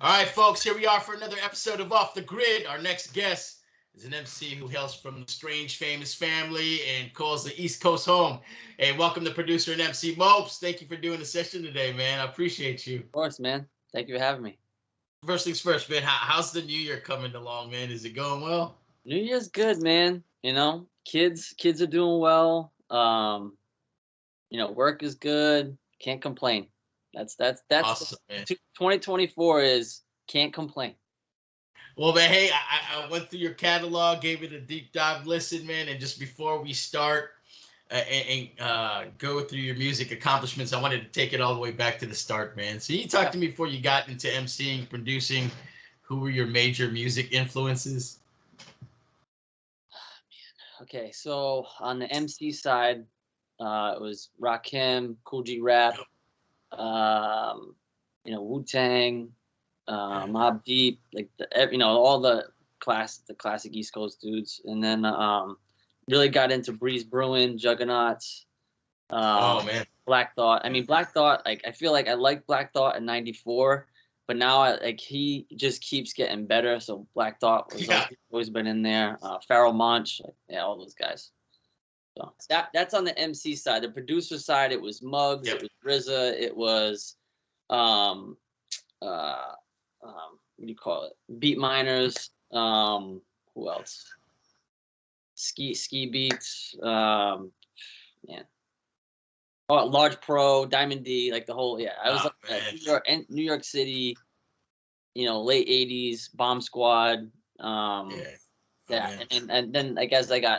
All right, folks, here we are for another episode of Off the Grid. Our next guest is an MC who hails from the strange, famous family and calls the East Coast home. Hey, welcome to producer and MC Mopes. Thank you for doing the session today, man. I appreciate you. Of course, man. Thank you for having me. First things first, man. How's the new year coming along, man? Is it going well? New Year's good, man. Kids are doing well. Work is good. Can't complain. That's Awesome, man. 2024 is can't complain. Well, man, hey, I went through your catalog, gave it a deep dive listen, man. And just before we start and go through your music accomplishments, I wanted to take it all the way back to the start, man. So you talked to me before you got into MCing, producing. Who were your major music influences? Okay, so on the MC side, it was Rakim, Cool G Rap, Wu Tang, Mobb Deep, all the classic East Coast dudes, and then really got into Breeze Brewin, Juggernauts, Oh man, Black Thought. I mean, Black Thought. Like, I feel like I liked Black Thought in *94, but now he just keeps getting better. So Black Thought was always been in there. Pharoah Monch, all those guys. So that's on the MC side. The producer side, it was Muggs, It was RZA, it was what do you call it? Beat Miners. Who else? Ski Beats. Man. Oh, Large Pro, Diamond D, like the whole. Yeah, I was New York City. Late '80s, Bomb Squad. And then I guess I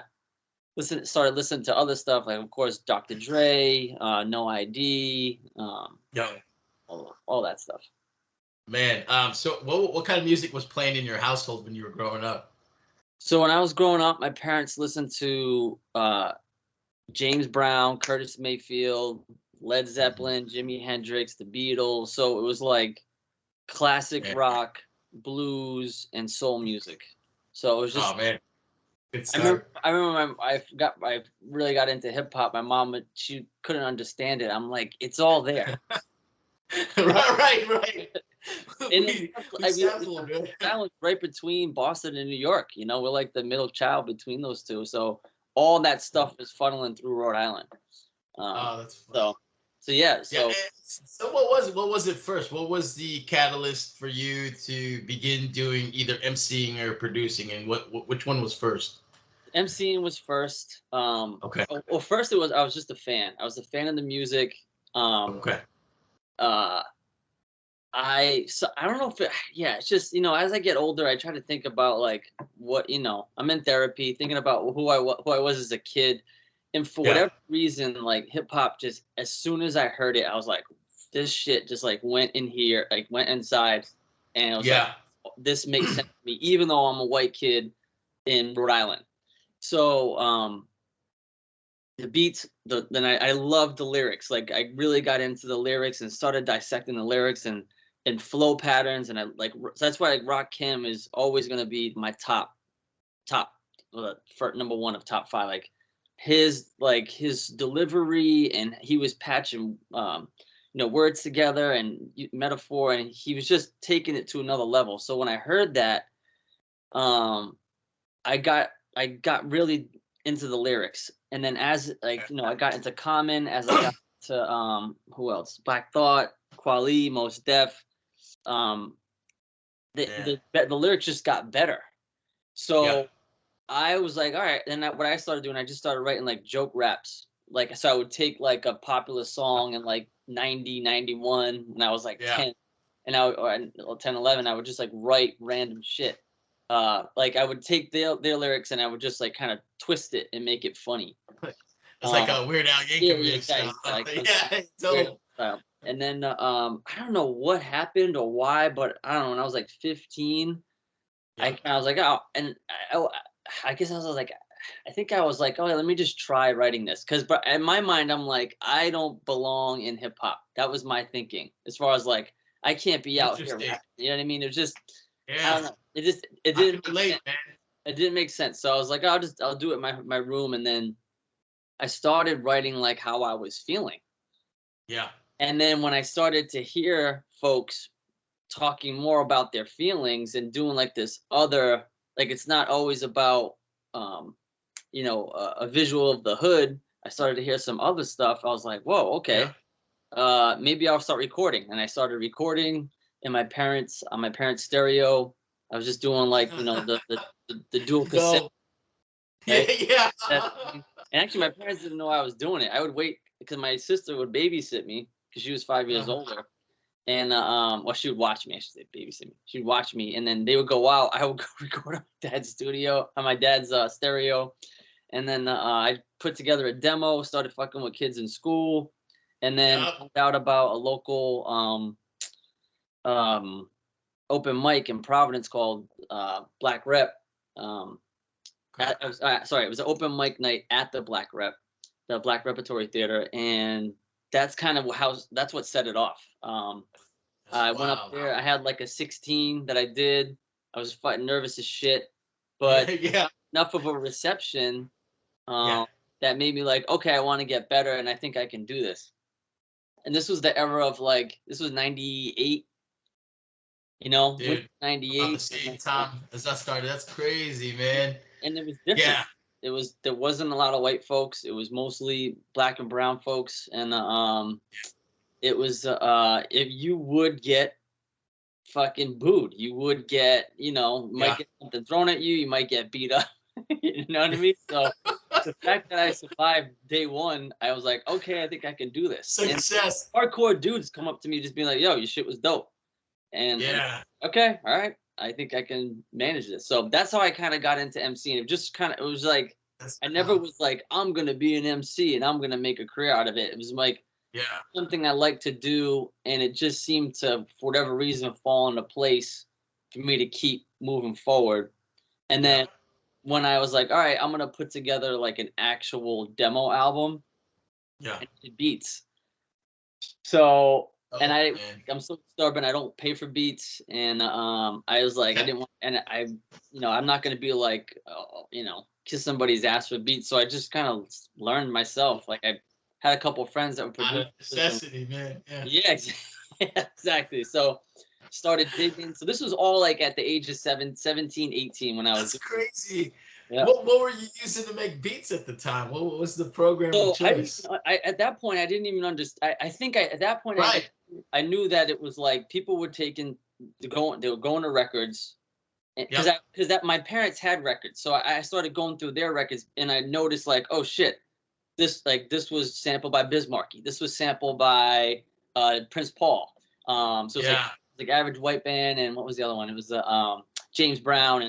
started listening to other stuff, like of course Dr. Dre, No ID, all that stuff. Man, so what kind of music was playing in your household when you were growing up? So when I was growing up, my parents listened to James Brown, Curtis Mayfield, Led Zeppelin, Jimi Hendrix, the Beatles. So it was like classic rock, blues, and soul music. So it was just. Oh man. I remember I really got into hip hop. My mom, she couldn't understand it. I'm like, it's all there. right. That was right between Boston and New York. We're like the middle child between those two. So all that stuff is funneling through Rhode Island. That's fun. So yeah. So what was it first? What was the catalyst for you to begin doing either emceeing or producing, and which one was first? MCing was first. Okay. Well, first I was just a fan. I was a fan of the music. Okay. I don't know if it's just, as I get older, I try to think about like what, I'm in therapy thinking about who I was as a kid. And for whatever reason, like hip hop, just as soon as I heard it, I was like, this shit just like went in here, like went inside. And I was like, this makes sense to me, even though I'm a white kid in Rhode Island. So, the beats, then I loved the lyrics. Like I really got into the lyrics and started dissecting the lyrics and flow patterns. And so that's why like Rakim is always going to be my top for number one of top five. Like his delivery, and he was patching, words together and metaphor, and he was just taking it to another level. So when I heard that, I got really into the lyrics, and then as I got into Common, as I got to who else? Black Thought, Kweli, Mos Def. The lyrics just got better. So I was like, all right. Then what I started doing, I just started writing like joke raps. Like, so I would take like a popular song in like 90, 91 when I was like 10, and or 10, 11, I would just like write random shit. Like I would take their lyrics and I would just like kind of twist it and make it funny. It's like a Weird Al Yankovic style. Totally. And then I don't know what happened or why, but I don't know. When I was like 15, I was like, oh, and I guess I was like, I think I was like, oh, let me just try writing this, but in my mind, I'm like, I don't belong in hip hop. That was my thinking, as far as like, I can't be out here rapping. You know what I mean? It's just, I don't know. It didn't make sense. So I was like, I'll do it in my room, and then I started writing like how I was feeling. Yeah. And then when I started to hear folks talking more about their feelings and doing like this other, like it's not always about a visual of the hood. I started to hear some other stuff. I was like, whoa, okay. Maybe I'll start recording. And I started recording in my parents' on my parents' stereo. I was just doing like, the dual cassette. Go. Right? Yeah. And actually my parents didn't know I was doing it. I would wait because my sister would babysit me because she was 5 years older. And well, she would watch me. I should say babysit me. She'd watch me, and then they would go out. I would go record on my dad's studio, on my dad's stereo, and then I put together a demo. Started fucking with kids in school, and then found out about a local open mic in Providence called Black Rep. It was an open mic night at the Black Repertory Theater, and that's kind of that's what set it off. I went up there. I had like a 16 that I did. I was fucking nervous as shit, but enough of a reception that made me like, okay, I want to get better, and I think I can do this. And this was the era of this was 98. Dude, 98. About the same time as I started. That's crazy, man. And it was different. Yeah. There wasn't a lot of white folks. It was mostly black and brown folks, and it was if you would get fucking booed, you would get might get something thrown at you, you might get beat up. You know what I mean? So the fact that I survived day one, I was like, okay, I think I can do this. Success. And hardcore dudes come up to me just being like, yo, your shit was dope. And okay, all right, I think I can manage this. So that's how I kind of got into MCing. It was like I never was like, I'm gonna be an MC and I'm gonna make a career out of it. It was like something I like to do, and it just seemed to, for whatever reason, fall into place for me to keep moving forward. And then when I was like, all right, I'm gonna put together like an actual demo album, I did beats. So I'm so stubborn. I don't pay for beats, and I was like, I didn't want, and I'm not gonna be like, kiss somebody's ass for beats. So I just kind of learned myself. Like I had a couple of friends that were producing. Necessity, man. Yeah, exactly. So started digging. So this was all like at the age of 17, 18 when I was. That's crazy. Yeah. What were you using to make beats at the time? What was the program of choice? At that point, I didn't even understand. I think at that point, I knew that it was like people were they were going to records, because my parents had records. So I started going through their records, and I noticed like, oh shit, this was sampled by Biz Markie. This was sampled by Prince Paul. So it's like Average White Band, and what was the other one? It was James Brown,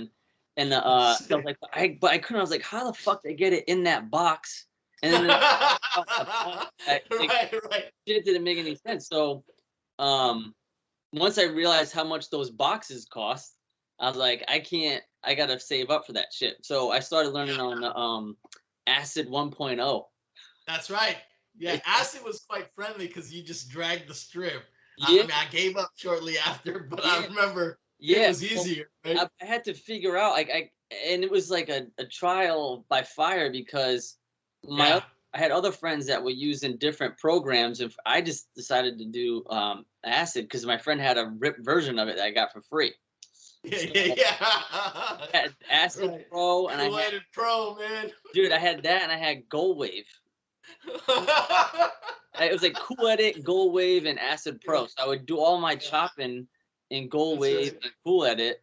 and so I was like, but I couldn't. I was like, how the fuck did I get it in that box? And then it didn't make any sense. So once I realized how much those boxes cost, I was like, I gotta save up for that shit. So I started learning on Acid 1.0. That's right. Yeah, Acid was quite friendly because you just dragged the strip. Yeah. I gave up shortly after, but I remember it was easier. Right? I had to figure out and it was like a trial by fire, because I had other friends that were using different programs, and I just decided to do Acid because my friend had a ripped version of it that I got for free. I had Acid Pro, and I had Pro, man. Dude, I had that, and I had Gold Wave. It was like Cool Edit, Gold Wave, and Acid Pro. So I would do all my chopping in Gold Wave and Cool Edit,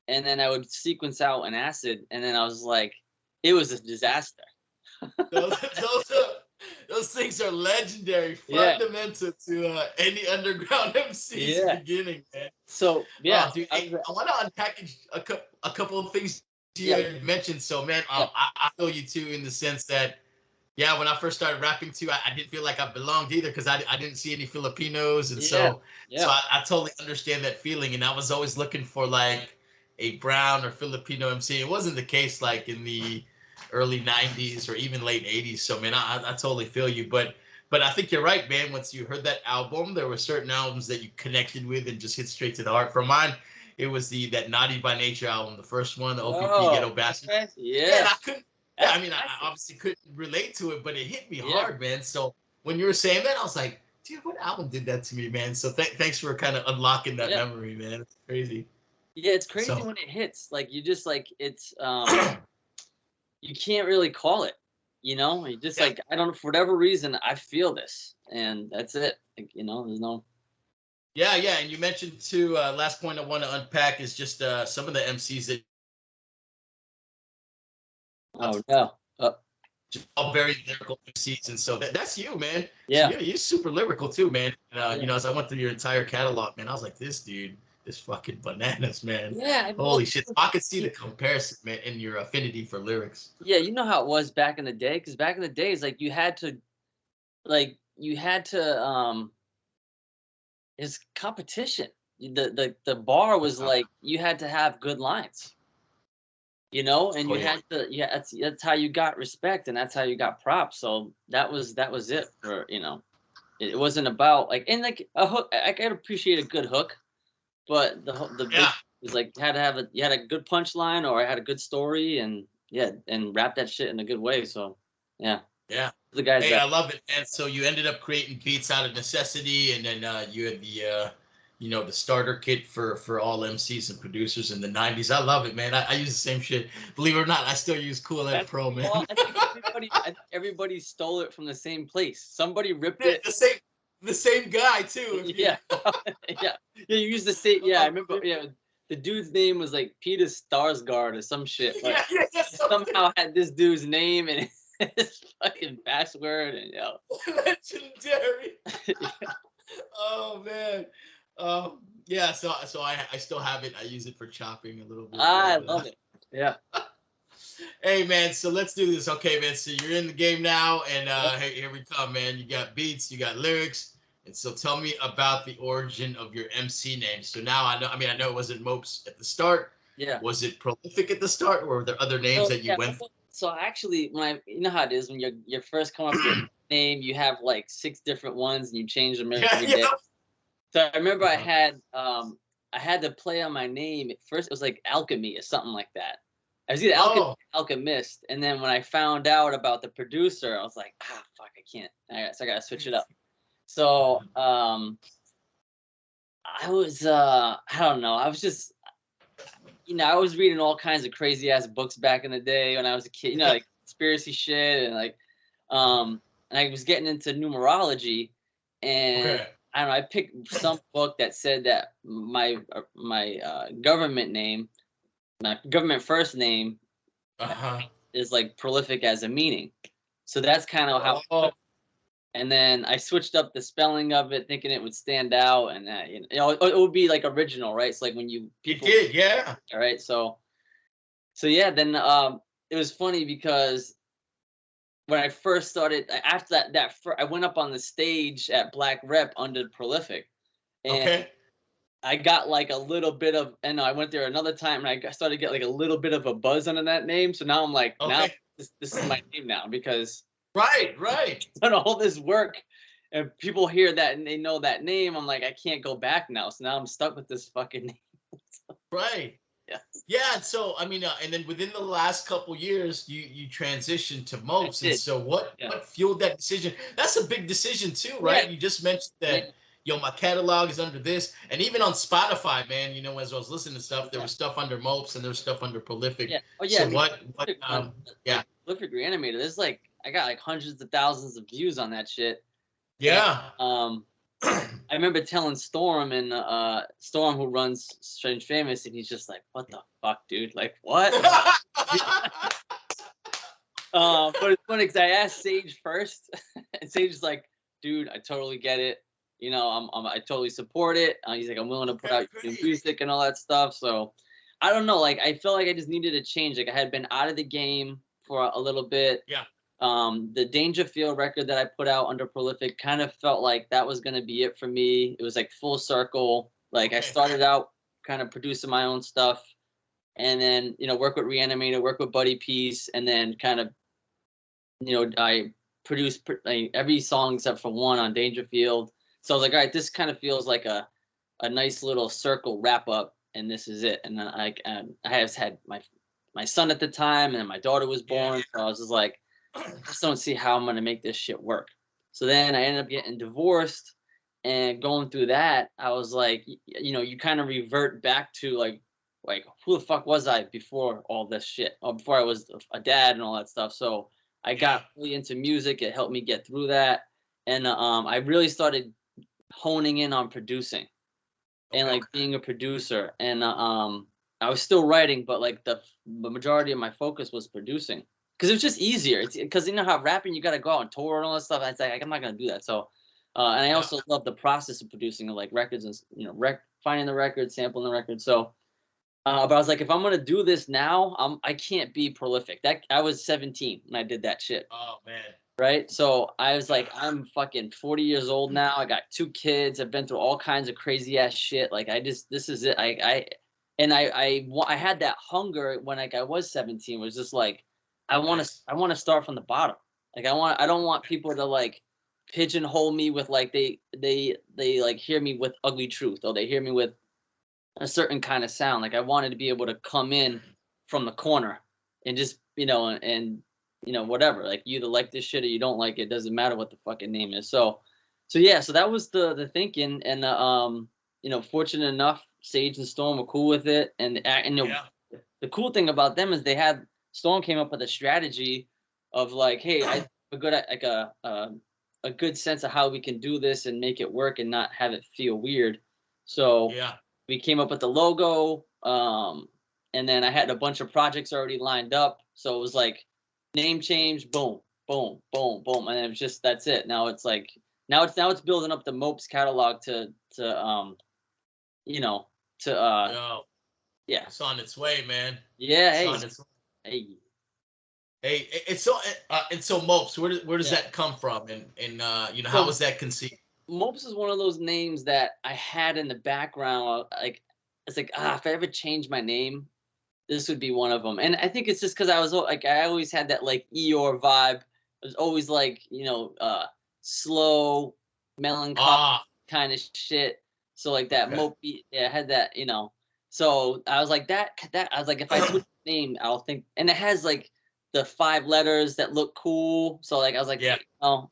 and then I would sequence out in Acid, and then I was like, it was a disaster. Those things are legendary, fundamental to any underground MC's beginning, man. So dude, I want to unpackage a couple of things you had mentioned. So, man, I feel you too, in the sense that, when I first started rapping too, I didn't feel like I belonged either, because I didn't see any Filipinos, and so I totally understand that feeling. And I was always looking for like a brown or Filipino MC. It wasn't the case like in the early 90s or even late 80s. So, man, I totally feel you. But I think you're right, man. Once you heard that album, there were certain albums that you connected with and just hit straight to the heart. For mine, it was that Naughty by Nature album, the first one, the OPP Ghetto Bastard. Okay. Yeah. And I couldn't. I obviously couldn't relate to it, but it hit me hard, man. So when you were saying that, I was like, dude, what album did that to me, man? So thanks for kind of unlocking that Yeah. memory, man. It's crazy. Yeah, it's crazy So when it hits. Like you just like it's you can't really call it. You know, you just yeah, like I don't know, for whatever reason I feel this, and that's it. Like, you know, there's no. yeah. And you mentioned too. Last point I want to unpack is just some of the MCs that Oh no. just all very lyrical MCs, and so that's you, man. So Yeah. you're super lyrical too, man. Yeah. You know, as I went through your entire catalog, man, I was like, this dude is fucking bananas, man. Yeah. Holy shit! So I could see the comparison, man, in your affinity for lyrics. Yeah, you know how it was back in the day, because back in the days, like you had to it's competition. The bar was like you had to have good lines, you know, and Oh you yeah, had to yeah, that's how you got respect and that's how you got props. So that was it for, you know. It wasn't about like and like a hook. I could appreciate a good hook, but the yeah. big was like you had a good punchline or I had a good story and yeah, and wrap that shit in a good way. So yeah, Yeah. the guys Hey, that I love it. And so you ended up creating beats out of necessity, and then you had the you know, the starter kit for all MCs and producers in the '90s. I love it, man. I use the same shit. Believe it or not, I still use Cool Ed that's Pro, man. well, I think everybody stole it from the same place. Somebody ripped it. The same guy too. If you Yeah, yeah, yeah. You used the same. Yeah, I remember. Yeah, the dude's name was like Peter Starsguard or some shit, but yeah, I somehow had this dude's name and his fucking password and legendary. Oh man. Yeah, so I still have it. I use it for chopping a little bit, I but love it. Yeah. hey man, so let's do this. Okay, man. So you're in the game now, and Yep. hey, here we come, man. You got beats, you got lyrics, and so tell me about the origin of your MC name. So now I know. I mean, I know it wasn't Mopes at the start. Yeah. Was it Prolific at the start, or were there other names So that you yeah. went? So actually, when you know how it is when you're first coming up with a name, you have like 6 different ones and you change them Yeah, every yeah. day. So I remember Uh-huh. I had to play on my name. At first it was like Alchemy or something like that. I was either Oh, Alchemist, and then when I found out about the producer, I was like, ah, fuck, I can't. So I gotta switch it up. So I was I don't know. I was just I was reading all kinds of crazy ass books back in the day when I was a kid. yeah. Like conspiracy shit and like and I was getting into numerology, and Okay. I don't know. I picked some book that said that my government name, my government first name, Uh-huh. is like prolific as a meaning. So that's kind of how I Oh, put it. And then I switched up the spelling of it, thinking it would stand out, and it would be like original, right? It's like when you it people, did, yeah. all right. So yeah, then it was funny because when I first started, after I went up on the stage at Black Rep under Prolific, and Okay. I got like a little bit of, and I went there another time, and started to get like a little bit of a buzz under that name. So now I'm like, now Okay. this is my name now because Right, right. I've done all this work, and people hear that and they know that name. I'm like, I can't go back now. So now I'm stuck with this fucking name. Right. Yeah, Yeah, and so I mean, and then within the last couple years, you transitioned to I Mopes, and did. so Yeah, what fueled that decision? That's a big decision too, yeah, right? You just mentioned yeah, that, yo, my catalog is under this, and even on Spotify, man, you know, as I was listening to stuff, there yeah. was stuff under Mopes and there was stuff under Prolific. Yeah. Oh yeah. I So mean, what? Yeah, like Prolific Reanimator. There's like I got like hundreds of thousands of views on that shit. And yeah. I remember telling Storm and Storm who runs Strange Famous, and he's just like, "What the fuck, dude? Like what?" But it's funny because I asked Sage first, and Sage is like, "Dude, I totally get it. You know, I totally support it." He's like, "I'm willing to put out new music and all that stuff." So I don't know. Like I felt like I just needed a change. Like I had been out of the game for a little bit. Yeah. The Dangerfield record that I put out under Prolific kind of felt like that was gonna be it for me. It was like full circle. Like I Okay. started out kind of producing my own stuff, and then work with Reanimator, work with Buddy Peace, and then kind of I produced like, every song except for one on Dangerfield. So I was like, all right, this kind of feels like a nice little circle wrap up, and this is it. And then I had my son at the time, and then my daughter was Yeah. born. So I was just like, I just don't see how I'm gonna make this shit work. So then I ended up getting divorced, And going through that, I was like, you know, you kind of revert back to like who the fuck was I before all this shit, or before I was a dad and all that stuff. So I Yeah. got really into music. It helped me get through that, and I really started honing in on producing and Okay. like being a producer. And I was still writing, but like the majority of my focus was producing because it was just easier. It's because you know how rapping you got to go out and tour and all that stuff. It's like I'm not gonna do that. So, and I Yeah. also love the process of producing like records and you know finding the record, sampling the record. So. But I was like, if I'm gonna do this now, I can't be prolific. That I was 17 when I did that shit. Oh man. Right. So I was Yeah. like, I'm fucking 40 years old now. I got 2 kids. I've been through all kinds of crazy ass shit. Like I just, this is it. I had that hunger when like I was 17. Was just like, Nice. I want to start from the bottom. Like I don't want people to like pigeonhole me with like they like hear me with ugly truth or they hear me with a certain kind of sound. Like I wanted to be able to come in from the corner and just, you know, and you know, whatever. Like you either like this shit or you don't like it. Doesn't matter what the fucking name is. So yeah, so that was the thinking, and you know, fortunate enough, Sage and Storm were cool with it, and you know, Yeah. the cool thing about them is they had Storm came up with a strategy of like, hey, I have a good like a good sense of how we can do this and make it work and not have it feel weird. So Yeah. we came up with the logo, and then I had a bunch of projects already lined up. So it was like name change, boom, boom, boom, boom, and it was just that's it. Now it's like now it's building up the Mopes catalog to you know to Yo, yeah it's on its way, man. yeah It's hey on its. hey Hey, it's so Mopes. Where does yeah. that come from? And you know, how So was that conceived? Mopes is one of those names that I had in the background. Like it's like if I ever change my name, this would be one of them. And I think it's just because I was like I always had that like Eeyore vibe. It was always like you know slow, melancholy Ah, kind of shit. So like that okay. mopey, yeah, I had that you know. So I was like that I was like if I switch the name, I'll think. And it has like the 5 letters that look cool. So like I was like, Yeah. oh,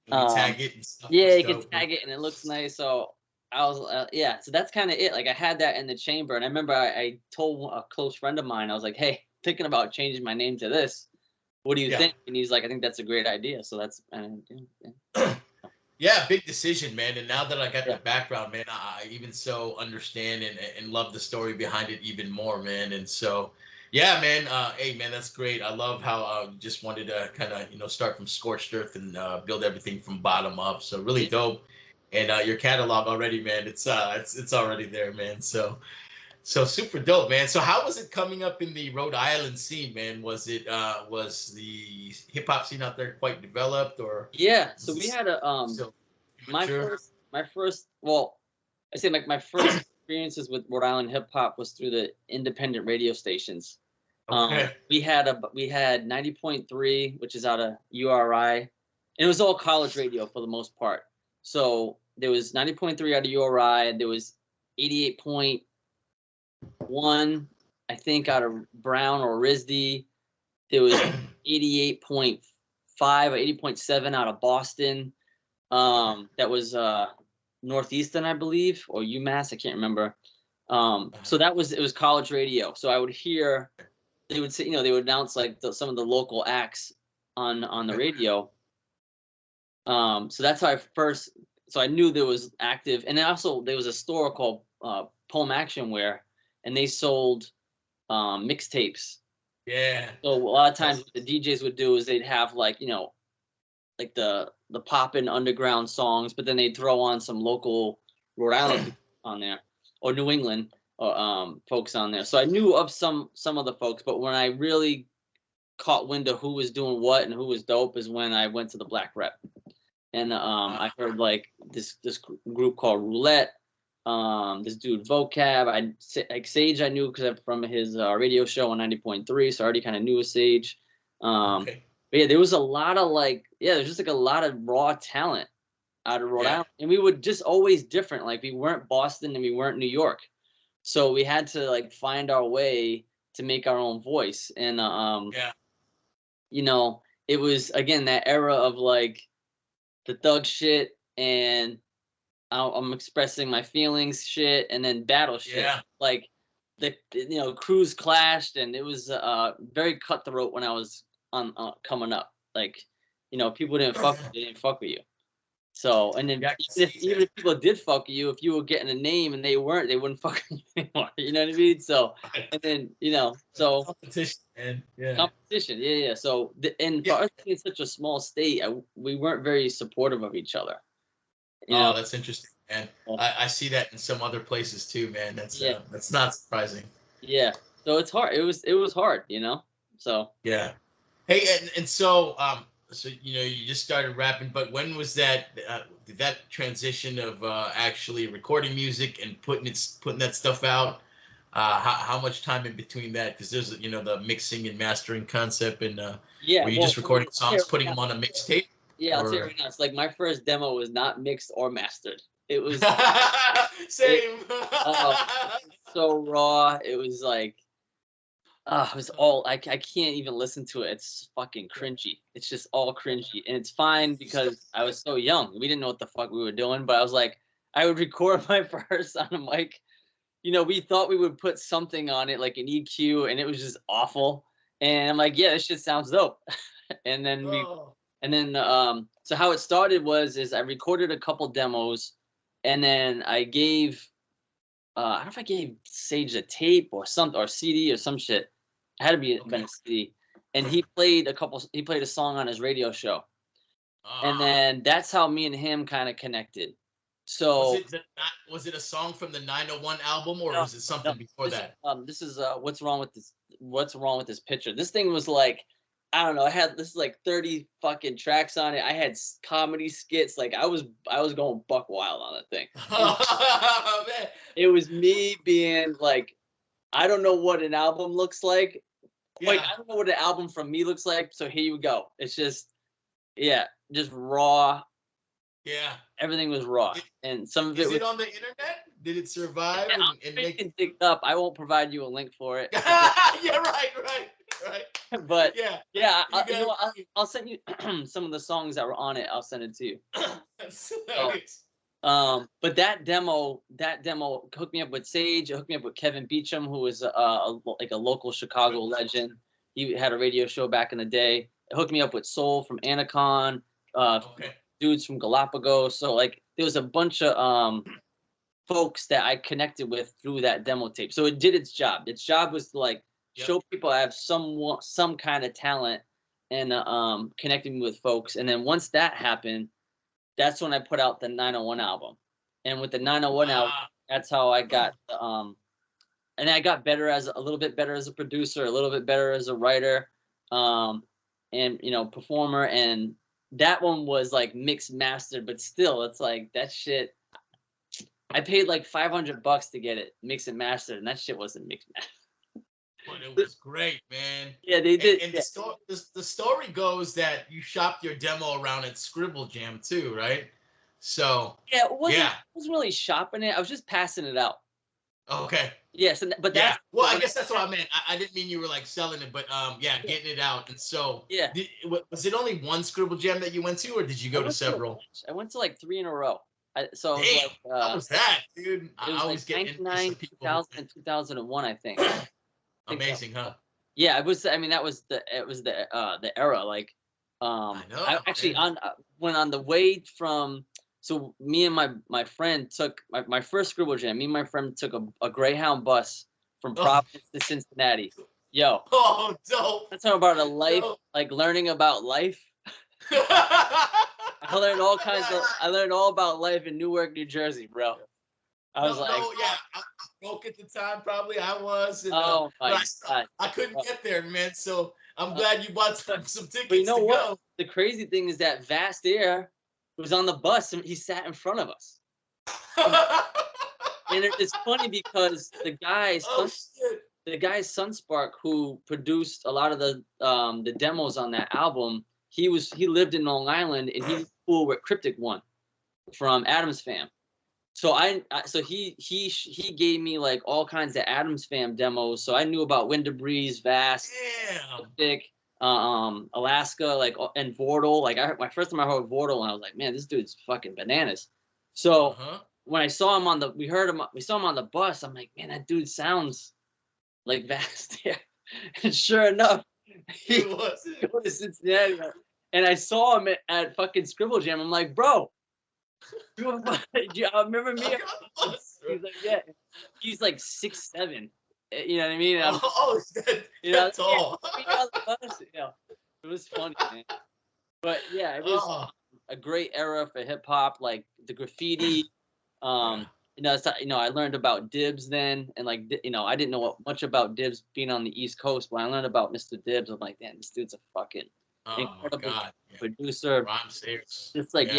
Let me tag it and stuff. yeah, That's you can dope, man. tag it and it looks nice. So I was, yeah. So that's kind of it. Like I had that in the chamber, and I remember I told a close friend of mine, I was like, "Hey, thinking about changing my name to this. What do you Yeah. think?" And he's like, "I think that's a great idea." So that's, yeah, Yeah, big decision, man. And now that I got the yeah, background, man, I even so understand and love the story behind it even more, man. And so, yeah, man. Hey, man, that's great. I love how just wanted to kind of start from scorched earth and build everything from bottom up. So really yeah. dope. And your catalog already, man. It's already there, man. So super dope, man. So how was it coming up in the Rhode Island scene, man? Was the hip hop scene out there quite developed, or Yeah. So is we it had a still my immature? first well, I say like my first experiences with Rhode Island hip hop was through the independent radio stations. Okay. We had 90.3, which is out of URI, and it was all college radio for the most part. So there was 90.3 out of URI, and there was 88.1, I think, out of Brown or RISD. There was 88.5 or 80.7 out of Boston. That was Northeastern, I believe, or UMass. I can't remember. So it was college radio. So I would hear they would say, you know, they would announce like some of the local acts on the Okay. radio. So that's how I first. So I knew there was active, and then also there was a store called Poem Action Wear, and they sold mixtapes. Yeah. So a lot of times, That's what the DJs would do is they'd have like you know like the poppin' underground songs, but then they'd throw on some local Rhode Island people on there or New England folks on there. So I knew of some of the folks, but when I really caught wind of who was doing what and who was dope is when I went to the Black Rep. And I heard like this group called Roulette. This dude Vocab. Like Sage. I knew because from his radio show on 90.3, so I already kind of knew a Sage. Um, okay. but yeah, there was a lot of like there's just like a lot of raw talent out of Rhode Yeah. Island, and we were just always different. Like we weren't Boston and we weren't New York, so we had to like find our way to make our own voice. And Yeah. you know, it was again that era of like the thug shit and I'm expressing my feelings, shit, and then battle shit. Yeah. Like crews clashed, and it was very cutthroat when I was on coming up. Like, people didn't fuck, they didn't fuck with you. So, and then Yeah, I can even if see even that. if people did fuck with you, if you were getting a name and they weren't, they wouldn't fuck with you anymore. You know what I mean? So, and then so Competition, man. Yeah. competition, yeah, yeah. So, and for Yeah. us being such a small state, we weren't very supportive of each other. You know, Oh, that's interesting, man. So, I see that in some other places too, man. yeah, That's not surprising. yeah. So it's hard. It was hard. So Yeah. Hey, and so so you just started rapping, but when was that? Did that transition of actually recording music and putting that stuff out? How much time in between that? Because there's the mixing and mastering concept, and yeah. were you Well, just I mean, recording I'll tell you songs, right putting now. them on a mixtape, Yeah, I'll tell you or right now. It's like my first demo was not mixed or mastered. It was it same? oh so raw. It was like it was all I can't even listen to it. It's fucking cringy. It's just all cringy. And it's fine because I was so young. We didn't know what the fuck we were doing, but I was like I would record my verse on a mic. We thought we would put something on it like an EQ and it was just awful. And I'm like, yeah, this shit sounds dope. and then we Oh, and then so how it started is I recorded a couple demos and then I gave I don't know if I gave Sage a tape or something or CD or some shit. It had to been okay. a CD. And he played a song on his radio show. And Ah, then that's how me and him kind of connected. was So it was it a song from the 901 album, or no, was it no, something before this that? this is what's wrong with this picture. This thing was like I don't know. I had this like 30 fucking tracks on it. I had comedy skits. Like I was going buck wild on that thing. And Oh, man. it was me being like, I don't know what an album looks like. Quite, Yeah, I don't know what an album from me looks like. So here you go. It's just, yeah, just raw. yeah. Everything was raw, It, and some of it is was. it on the internet? Did it Yeah, survive I'm and sure you make? can dig it up. I won't provide you a link for it, Yeah, right. but Yeah, yeah, you you know got. what? I'll send you some of the songs that were on it. I'll send it to you. That's So, hilarious. but that demo hooked me up with Sage. It hooked me up with Kevin Beecham, who was like a local Chicago legend. He had a radio show back in the day. It hooked me up with Soul from Anacon, uh, Okay. dudes from Galapagos. So like there was a bunch of folks that I connected with through that demo tape. So it did its job. Its job was to like Yep. show people I have some kind of talent and connecting with folks. And then once that happened, that's when I put out the 901 album. And with the 901 album, Ah, that's how I got and I got better as a little bit better as a producer, a little bit better as a writer, um, and performer. And that one was like mixed mastered, but still, it's like that shit. I paid like $500 to get it mixed and mastered, and that shit wasn't mixed but it mastered. was great, man. Yeah, they did. And Yeah, the story goes that you shopped your demo around at Scribble Jam too, right? So, yeah. It wasn't. yeah. I wasn't really shopping it. I was just passing it out. Okay. Yes, but Yeah. that's Well, but I when guess that's what I meant. I didn't mean you were like selling it, but yeah, yeah, getting it out. And so, yeah. was it only one Scribble Jam that you went to, or did you I go to went to a several? bunch. I went to like three in a row. So it was Damn. like How was that, dude? it I was like always get envious 99, of people who 2000, and 2001. I think. think that amazing, huh? Yeah, it was. I mean, it was the era. Like, I know, I actually man. went on the way from. So me and my friend took my first Scribble Jam. Me and my friend took a Greyhound bus from Oh, Providence to Cincinnati. Yo, oh, dope. that's talking about a life, Dope. like learning about life. I learned all about life in Newark, New Jersey, bro. I was No, like, no, yeah. I broke at the time, probably I was, and oh but my god. I couldn't Uh, get there, man. So I'm uh, glad you bought but some but you tickets know to what? go. The crazy thing is that Vast Air was on the bus and he sat in front of us. And, it's funny because Oh shit! the guy Sunspark who produced a lot of the demos on that album, he lived in Long Island and he was cool with Cryptic One from Adam's Fam. So so he gave me like all kinds of Adams Fam demos. So I knew about Wind of Breeze, Vast, Damn. Cryptic, Alaska, like and Vortal. Like my first time I heard Vortal, and I was like, man, this dude's fucking bananas. So when I saw him we saw him on the bus. I'm like, man, that dude sounds like Vast here. And sure enough, he was go to Cincinnati, and I saw him at fucking Scribble Jam. I'm like, bro, you remember me? He's like, yeah. He's like 6'7". You know what I mean? That's tall. It was funny, man. But yeah, it was a great era for hip hop, like the graffiti. I learned about Dibs then, and like, I didn't know much about Dibs being on the East Coast. When I learned about Mr. Dibs, I'm like, damn, this dude's a fucking incredible producer. Just like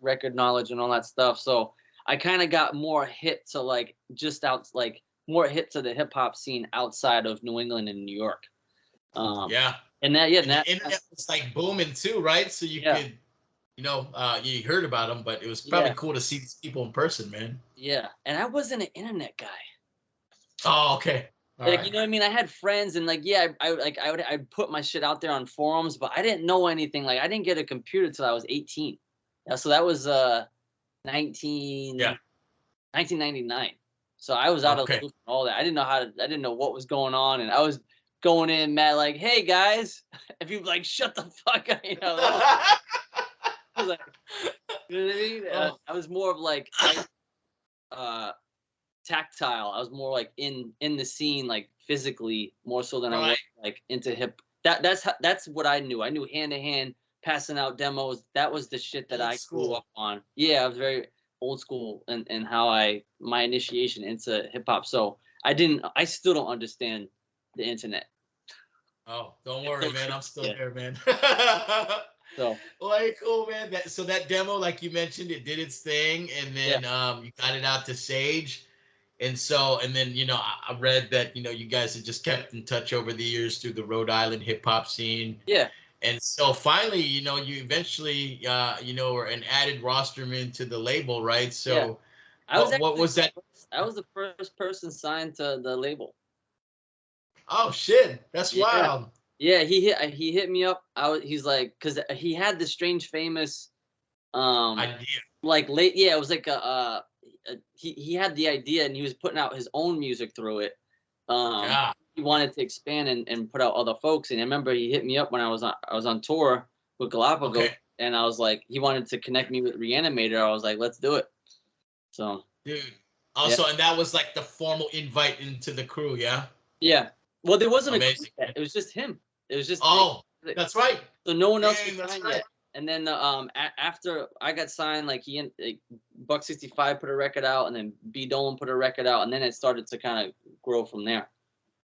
record knowledge and all that stuff. So I kind of got more hip to more hip to the hip hop scene outside of New England and New York. And the internet was like booming too, right? So you could, you heard about them, but it was probably cool to see these people in person, man. Yeah, and I wasn't an internet guy. Oh, okay. You know what I mean? I had friends, and I'd put my shit out there on forums, but I didn't know anything. Like, I didn't get a computer till I was 18. So that was 1999. So I was out of the loop and all that. I didn't know what was going on, and I was going in mad like, "Hey guys," and people like, "Shut the fuck up," I was like, you know what I mean? I was more of like tactile. I was more like in the scene, like physically, more so than I was like into hip. That's what I knew. I knew hand to hand, passing out demos. That was the shit that I grew up on. Yeah, I was very old school and how my initiation into hip hop. So I still don't understand the internet. Oh, don't worry, man. I'm still here, man. So, like, cool, man. That demo, like you mentioned, it did its thing, and then you got it out to Sage, and then I read that you guys had just kept in touch over the years through the Rhode Island hip hop scene. Yeah. And so finally, you eventually, were an added rosterman to the label, right? So, what was that? I was the first person signed to the label. Oh shit, that's wild. Yeah, he hit me up. He's like, because he had this strange famous idea. Like it was like he had the idea, and he was putting out his own music through it. He wanted to expand and put out other folks. And I remember he hit me up when I was on tour with Galapagos, and I was like, he wanted to connect me with Reanimator. I was like, let's do it. So, dude. Also, and that was like the formal invite into the crew, yeah. Yeah. Well, there wasn't a crew yet. It was just him. It was just that's right. So no one else was signed yet. And then after I got signed, like Buck 65 put a record out, and then B Dolan put a record out, and then it started to kind of grow from there.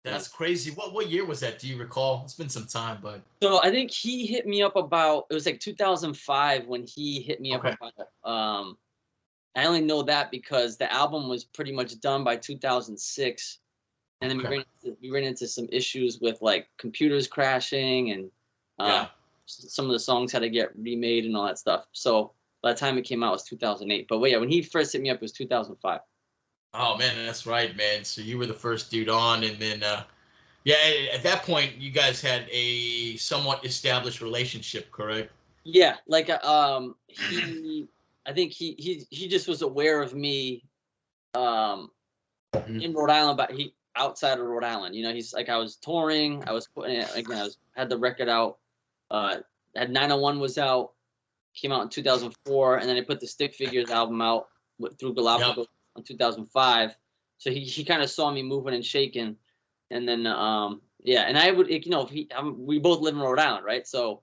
That's crazy. What year was that? Do you recall? It's been some time, but so I think he hit me up about, it was like 2005 when he hit me up about I only know that because the album was pretty much done by 2006, and then we ran into some issues with like computers crashing, and some of the songs had to get remade and all that stuff. So by the time it came out, it was 2008. But when he first hit me up, it was 2005. Oh man, that's right, man. So you were the first dude on, and then at that point, you guys had a somewhat established relationship, correct? Yeah, like I think he just was aware of me in Rhode Island, but outside of Rhode Island. He's like, I was touring, I was putting it again, had the record out, had 901 was out, came out in 2004, and then I put the Stick Figures album out through Galapagos in 2005. So he kind of saw me moving and shaking, and then and I would, we both live in Rhode Island, right? So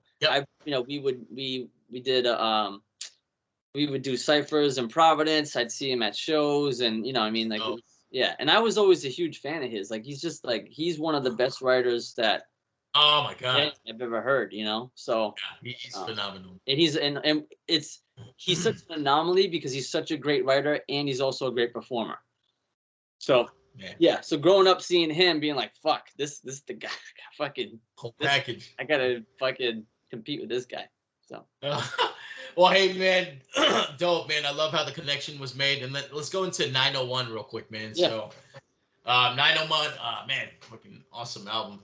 we would do ciphers in Providence. I'd see him at shows, and and I was always a huge fan of his. Like, he's one of the best writers that my god I've ever heard. So he's phenomenal. And he's such an anomaly because he's such a great writer, and he's also a great performer. So so growing up seeing him, being like, fuck, this the guy, fucking whole package. I gotta fucking compete with this guy. So. Well, hey, man, dope, man. I love how the connection was made. And let's go into 901 real quick, man. Yeah. So 901, man, fucking awesome album.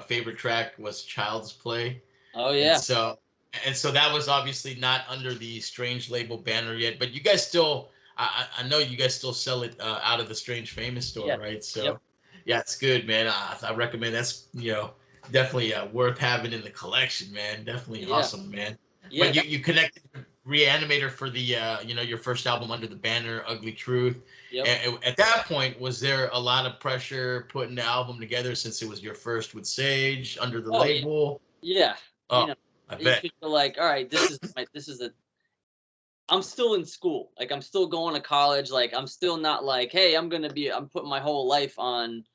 Favorite track was Child's Play. Oh, yeah. And so And so that was obviously not under the Strange label banner yet, but you guys still, I know you guys still sell it out of the Strange Famous store, Yeah. right? Yep. So yeah, it's good, man. I recommend. That's definitely worth having in the collection, man. Definitely Yeah. awesome, man. Yeah. But you connected Reanimator for the your first album under the banner, Ugly Truth. Yep. At that point, was there a lot of pressure putting the album together since it was your first with Sage under the Oh yeah. label? Yeah. Oh, I You bet. feel like, all right, this is a I'm still in school. Like I'm still going to college. Like I'm still not like, hey, I'm putting my whole life on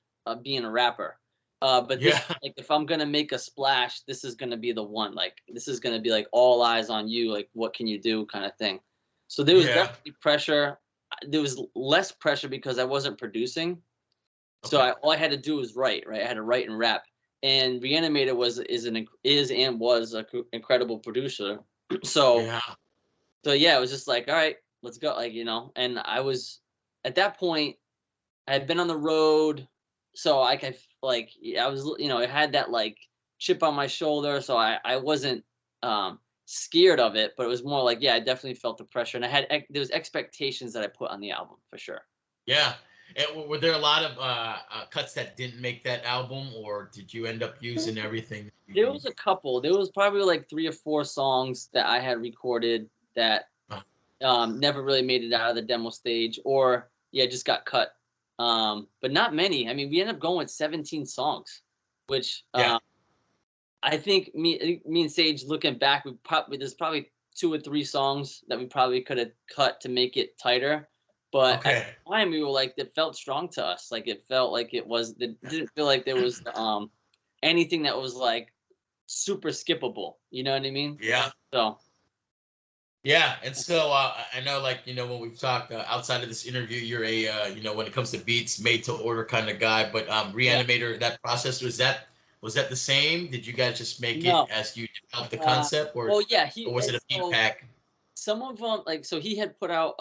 being a rapper. But this Yeah. like if I'm gonna make a splash, this is gonna be the one. Like this is gonna be like all eyes on you. Like what can you do, kind of thing. So there was Yeah. definitely pressure. There was less pressure because I wasn't producing. So Okay. all I had to do was write. Right, I had to write and rap. And Reanimator is and was an incredible producer. so Yeah. so yeah, it was just like, all right, let's go. Like, and I was at that point, I had been on the road, so I could like I was, I had that like chip on my shoulder, so I wasn't scared of it, but it was more like, yeah, I definitely felt the pressure, and there was expectations that I put on the album for sure. Yeah. And were there a lot of cuts that didn't make that album, or did you end up using everything? There was a couple. There was probably like 3 or 4 songs that I had recorded that Uh, never really made it out of the demo stage, or yeah, just got cut. But not many. I mean, we ended up going with 17 songs, which yeah. I think me and Sage looking back, there's probably 2 or 3 songs that we probably could have cut to make it tighter. But at Okay. the time, we were like, it felt strong to us. Like it felt like it didn't feel like there was anything that was like super skippable. You know what I mean? Yeah. So Yeah. And so I know, like when we've talked outside of this interview, you're a when it comes to beats, made to order kind of guy. But yeah, Reanimator, that process was that the same? Did you guys just make it no. as you developed the Uh, concept, or well, yeah, was it a beat so pack? some of them like so he had put out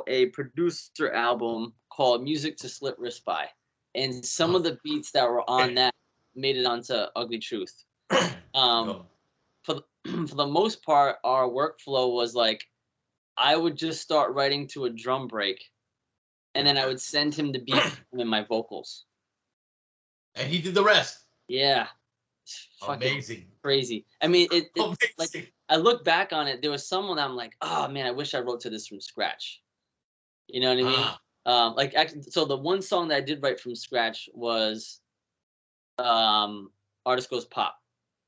a producer album called Music to Slit Wrist By, and some Oh, of the beats that were on okay. that made it onto Ugly Truth. Um, Oh, for for the most part, our workflow was like I would just start writing to a drum break, and yeah. then I would send him the beat and my vocals. And he did the rest. Yeah, it's fucking Amazing. crazy. I mean, it like Amazing. I look back on it, there was someone I'm like, oh man, I wish I wrote to this from scratch. You know what I mean? Ah, Like actually, so the one song that I did write from scratch was Artist Goes Pop.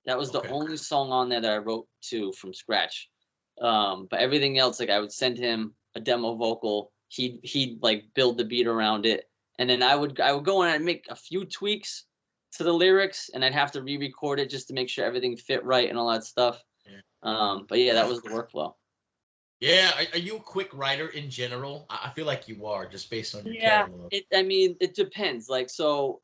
That was the okay. only song on there that I wrote to from scratch. But everything else, like I would send him a demo vocal. He'd like build the beat around it, and then I would go and I'd make a few tweaks to the lyrics, and I'd have to re-record it just to make sure everything fit right and all that stuff. Yeah. But yeah, that was the workflow. Yeah. Are you a quick writer in general? I feel like you are, just based on your Yeah, catalog. I mean, it depends. Like, so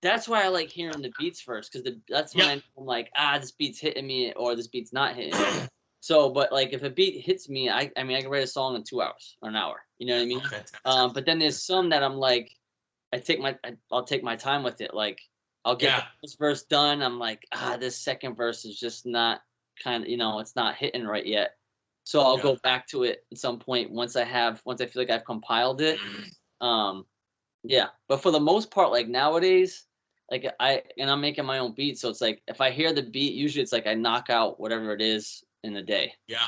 that's why I like hearing the beats first, because that's when Yep. I'm like, this beat's hitting me, or this beat's not hitting me. So, but like, if a beat hits me, I mean, I can write a song in 2 hours or an hour. You know what I Oh, mean? fantastic. But then there's some that I'm like, I'll take my time with it. Like, I'll get the Yeah. first verse done. I'm like, this second verse is just not it's not hitting right yet. So I'll Yeah. go back to it at some point once I feel like I've compiled it. Um, yeah, but for the most part, like nowadays, like I'm making my own beat, so it's like if I hear the beat, usually it's like I knock out whatever it is in a day. Yeah.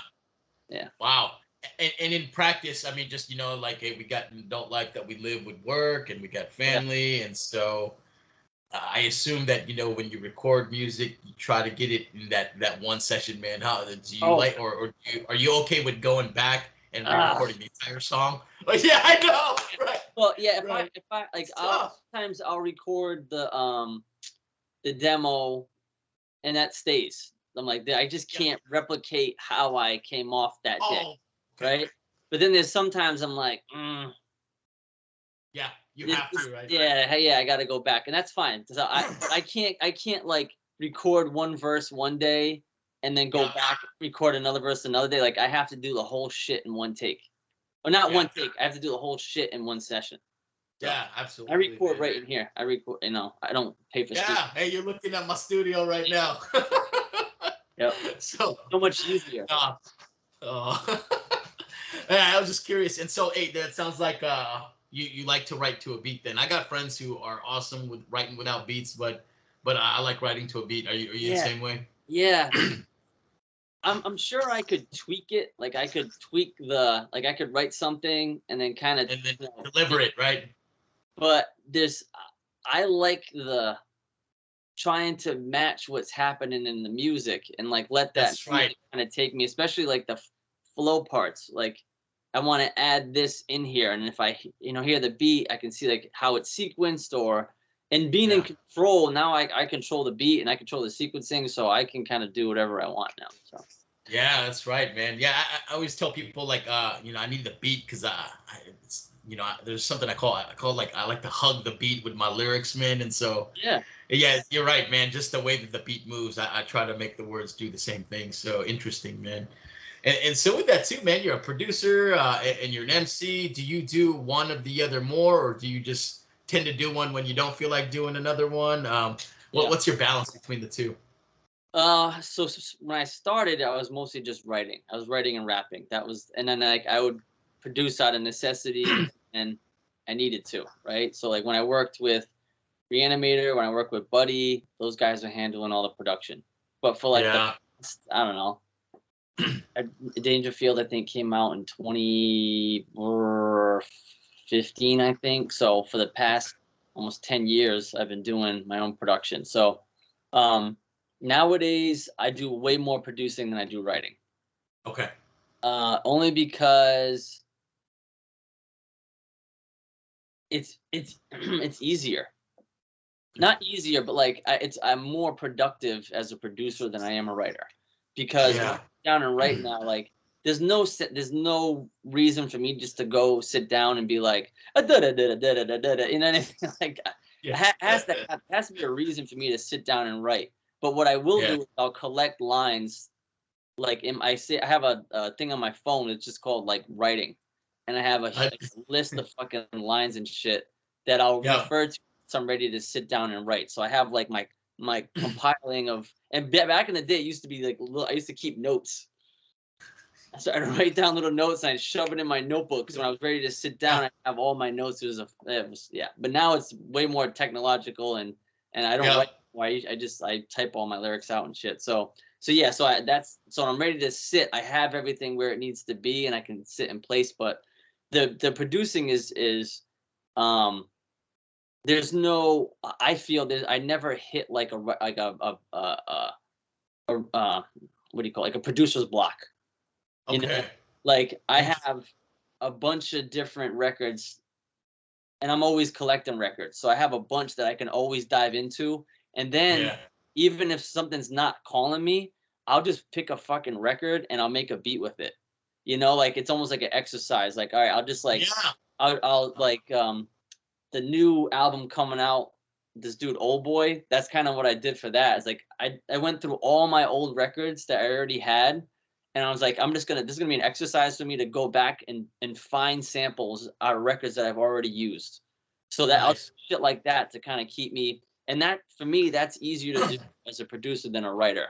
Yeah. Wow. And in practice, I mean, just like hey, we got an adult life that we live with work, and we got Yeah. family, and so I assume that when you record music, you try to get it in that one session, man. How do you Oh. like, or are you okay with going back and Uh, re-recording the entire song? Like, yeah, I know. Right. well, yeah. Right. If I like, It's I'll tough. sometimes I'll record the demo, and that stays. I'm like, I just Yeah. can't replicate how I came off that day, Oh. Okay. right? But then there's sometimes I'm like, Yeah. You have to, right? yeah, hey, yeah, I got to go back, and that's fine. So I can't like record one verse one day and then go Yeah. back record another verse another day. Like I have to do the whole shit in one take, or not Yeah. one take. I have to do the whole shit in one session. So Yeah, I absolutely, record man. right in here. I record, I don't pay for studio. Yeah, hey, you're looking at my studio right now. Yep. So, So much easier. uh, uh, yeah, I was just curious. And so, hey, that sounds like you like to write to a beat. Then I got friends who are awesome with writing without beats, but I like writing to a beat. Are you the Yeah. same way? Yeah. I'm sure I could tweak it. Like I could tweak I could write something and then kind of, And then deliver it, right? but I like the trying to match what's happening in the music and like let that That's right. music kind of take me, especially like the flow parts. Like I want to add this in here, and if I hear the beat, I can see like how it's sequenced, or and being in Yeah. control now. I control the beat and I control the sequencing, so I can kind of do whatever I want now. So Yeah, that's right, man. Yeah, I always tell people like, I need the beat because it's, there's something I call like I like to hug the beat with my lyrics, man. And so, yeah, yeah, you're right, man. Just the way that the beat moves, I try to make the words do the same thing. So interesting, man. And so with that too, man, you're a producer and you're an MC. Do you do one of the other more, or do you just tend to do one when you don't feel like doing another one? yeah. What's your balance between the two? So when I started, I was mostly just writing. I was writing and rapping. That was, and then like I would produce out of necessity, and I needed to, right? So like when I worked with Reanimator, when I worked with Buddy, those guys are handling all the production. But for like the Yeah. past, I don't know, Dangerfield, I think came out in 2015, I think. So for the past almost 10 years, I've been doing my own production. So um, nowadays, I do way more producing than I do writing. Okay. Only because it's it's easier. Not easier, but like I'm more productive as a producer than I am a writer, because when I Yeah. sit down and write now, like there's no reason for me just to go sit down and be like da da da da da da da da, you know anything like Yeah. has to be a reason for me to sit down and write. But what I will Yeah. do is I'll collect lines. Like I have a thing on my phone. It's just called like writing, and I have I, like a list of fucking lines and shit that I'll yeah. refer to once I'm ready to sit down and write. So I have like my compiling of, and back in the day, it used to be like I used to keep notes. So I'd write down little notes and I'd shove it in my notebook. So when I was ready to sit Yeah. down, I have all my notes. Yeah. But now it's way more technological, and I don't Yeah. write. I type all my lyrics out and shit. So yeah. So when I'm ready to sit, I have everything where it needs to be, and I can sit in place. But the producing is um there's no, I feel that I never hit like a what do you call it? Like a producer's block. You know, Okay. like I Interesting. have a bunch of different records, and I'm always collecting records. So I have a bunch that I can always dive into. And then Yeah. even if something's not calling me, I'll just pick a fucking record and I'll make a beat with it. Like it's almost like an exercise. Like, all right, I'll just like Yeah. I'll like the new album coming out, this dude Old Boy, that's kind of what I did for that. It's like I went through all my old records that I already had, and I was like, this is gonna be an exercise for me to go back and find samples out of records that I've already used. So that I'll do Nice. shit like that to kind of keep me, and that for me, that's easier to do as a producer than a writer,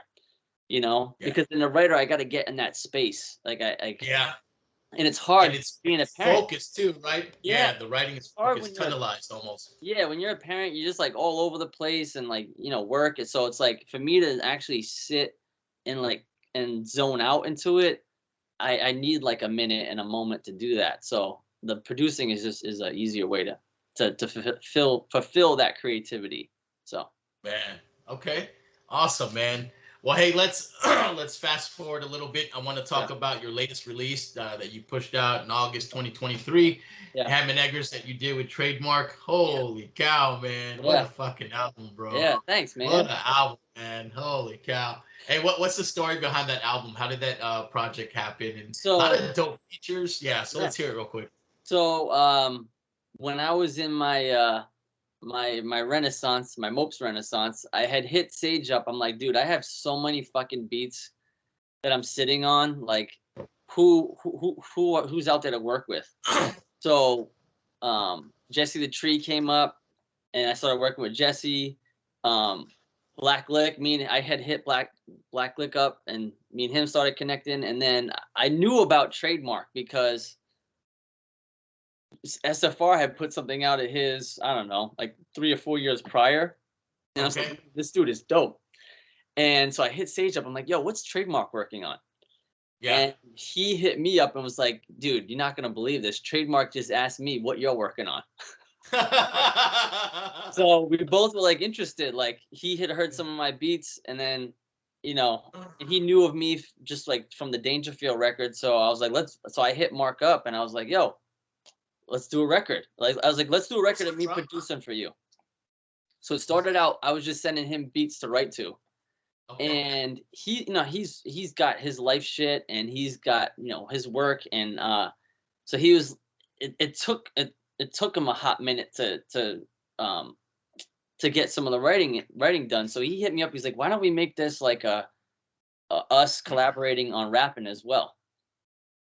Yeah. because in a writer I got to get in that space. Yeah. And it's And hard it's being a parent. focused too, right? Yeah, Yeah. The writing is hard when focused, you're tunnelized almost. Yeah, when you're a parent, you're just like all over the place and like, work. And so it's like for me to actually sit and like and zone out into it, I need like a minute and a moment to do that. So the producing is a easier way to fulfill that creativity. So Man. Okay. Awesome, man. Well, hey, let's let's fast forward a little bit. I want to yeah, talk about your latest release that you pushed out in August 2023, yeah, Ham and Eggers that you did with Trademark. yeah, Holy cow, man! What a yeah, fucking album, bro. yeah. Thanks, What man. an album, man! Holy cow! Hey, what's the story behind that album? How did that project happen? And a lot So of dope features. Yeah. So yeah, let's hear it real quick. so when I was in my renaissance, my Mopes renaissance, I had hit Sage up. I'm like, dude, I have so many fucking beats that I'm sitting on. Like, who's out there to work with? So, Jesse the Tree came up, and I started working with Jesse. Black Lick, I had hit Black Lick up, and me and him started connecting. And then I knew about Trademark because SFR had put something out of his, I don't know, like 3 or 4 years prior. And I was like, this dude is dope. And so I hit Sage up. I'm like, yo, what's Trademark working on? Yeah. And he hit me up and was like, dude, you're not going to believe this. Trademark just asked me what you're working on. So we both were like interested. Like he had heard some of my beats, and then, and he knew of me just like from the Dangerfield record. So I was like, so I hit Mark up and I was like, yo, let's do a record. Like I was like, let's do a record of me producing for you. So it started out, I was just sending him beats to write to. And he's got his life shit, and he's got, his work. And so he was, it took him a hot minute to get some of the writing done. So he hit me up. He's like, why don't we make this like a us collaborating on rapping as well?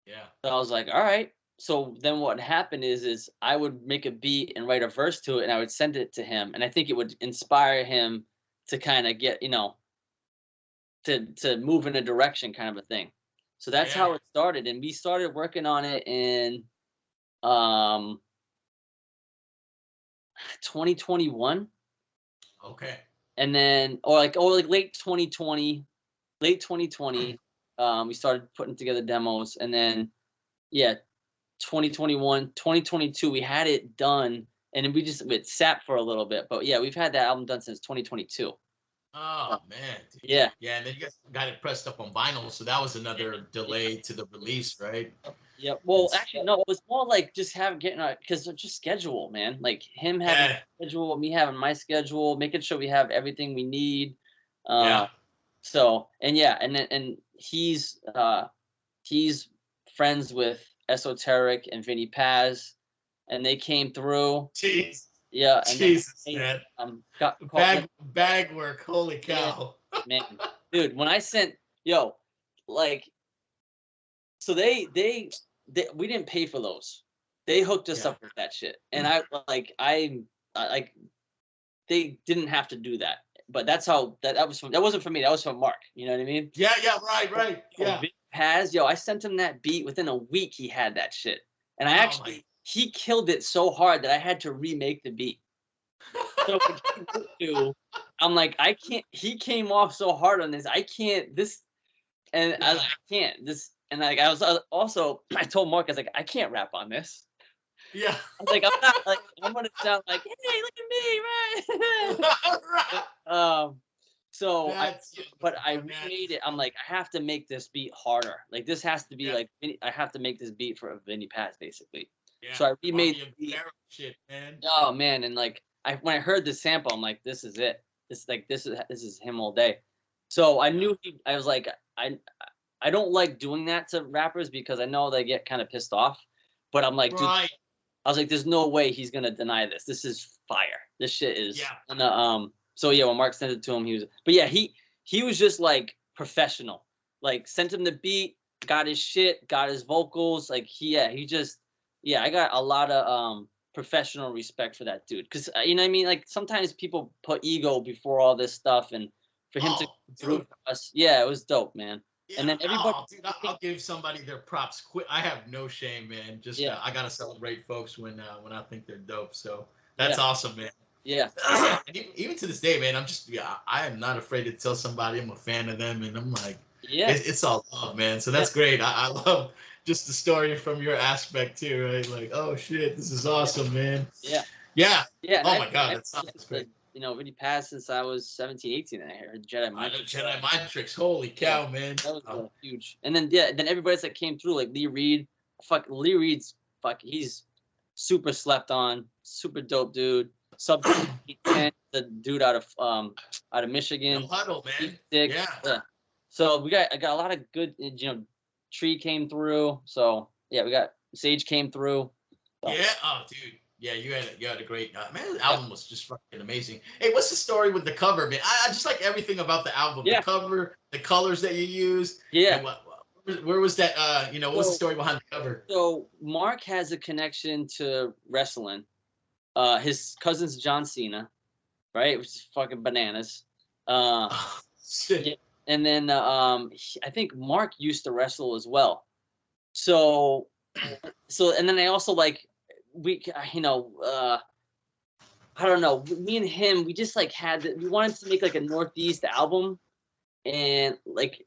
Yeah. So I was like, all right. So then what happened is I would make a beat and write a verse to it, and I would send it to him, and I think it would inspire him to kind of get, to move in a direction, kind of a thing. So that's how it started, and we started working on it in 2021. Okay. And then or like late 2020, we started putting together demos, and then 2021, 2022 we had it done, and then it sat for a little bit, but we've had that album done since 2022. Oh man. Dude. Yeah. Yeah, and then you guys got it pressed up on vinyl, so that was another delay to the release, right? Yeah. Well, actually, no. It was more like just getting because just schedule, man. Like him having schedule, me having my schedule, making sure we have everything we need. So and and he's friends with Esoteric and Vinny Paz, and they came through. Jeez. Yeah. And Jesus, man. Got bag work. Holy cow. Man, dude, when I sent like, so they we didn't pay for those. They hooked us up with that shit, and they didn't have to do that. But that's how that wasn't for me. That was for Mark. You know what I mean? Yeah. Right. Yeah. Paz, I sent him that beat within a week. He had that shit, and he killed it so hard that I had to remake the beat. So I'm like, I can't. He came off so hard on this. I can't. This, and I can't. This, and like I was also. I told Mark, I was like, I can't rap on this. Yeah. I was like, I'm not like I'm gonna sound like, hey, look at me, right? So I remade it. I'm like, I have to make this beat harder. Like this has to be like, I have to make this beat for Vinny Paz, basically. Yeah. So I remade the beat. Shit, man. Oh man, and like when I heard the sample, I'm like, this is it. This is him all day. So I knew I was like, I don't like doing that to rappers because I know they get kind of pissed off. But I'm like, dude, I was like, there's no way he's gonna deny this. This is fire. This shit is. Yeah. And so when Mark sent it to him, he was just like professional. Like sent him the beat, got his shit, got his vocals. Like I got a lot of professional respect for that dude, because you know what I mean. Like sometimes people put ego before all this stuff, and for him to prove to us, it was dope, man. Yeah. And then everybody, I'll give somebody their props quick. I have no shame, man. Just I gotta celebrate folks when I think they're dope. So that's awesome, man. Yeah. And even to this day, man, I am not afraid to tell somebody I'm a fan of them, and I'm like, it's all love, man. So that's great. I love just the story from your aspect too, right? Like, oh shit, this is awesome, man. Yeah. Oh my God, that's great. Vinny Paz since I was 17, 18, and I heard Jedi Mind Tricks. Jedi Mind Tricks, holy cow, man. That was huge. And then then everybody else that came through, like Lee Reed, he's super slept on, super dope dude. Sub 10, the dude out of Michigan. No huddle, man. Yeah. So I got a lot of good, Tree came through. So we got Sage came through. So. Yeah. Oh, dude. Yeah, you had a great man. The album was just fucking amazing. Hey, what's the story with the cover, man? I just like everything about the album. The cover, the colors that you used. Yeah. Where was that? What's the story behind the cover? So Mark has a connection to wrestling, His cousin's John Cena, right? Which is fucking bananas. Shit. Yeah. And then I think Mark used to wrestle as well. So and then I also like I don't know. Me and him, we just like we wanted to make like a Northeast album, and like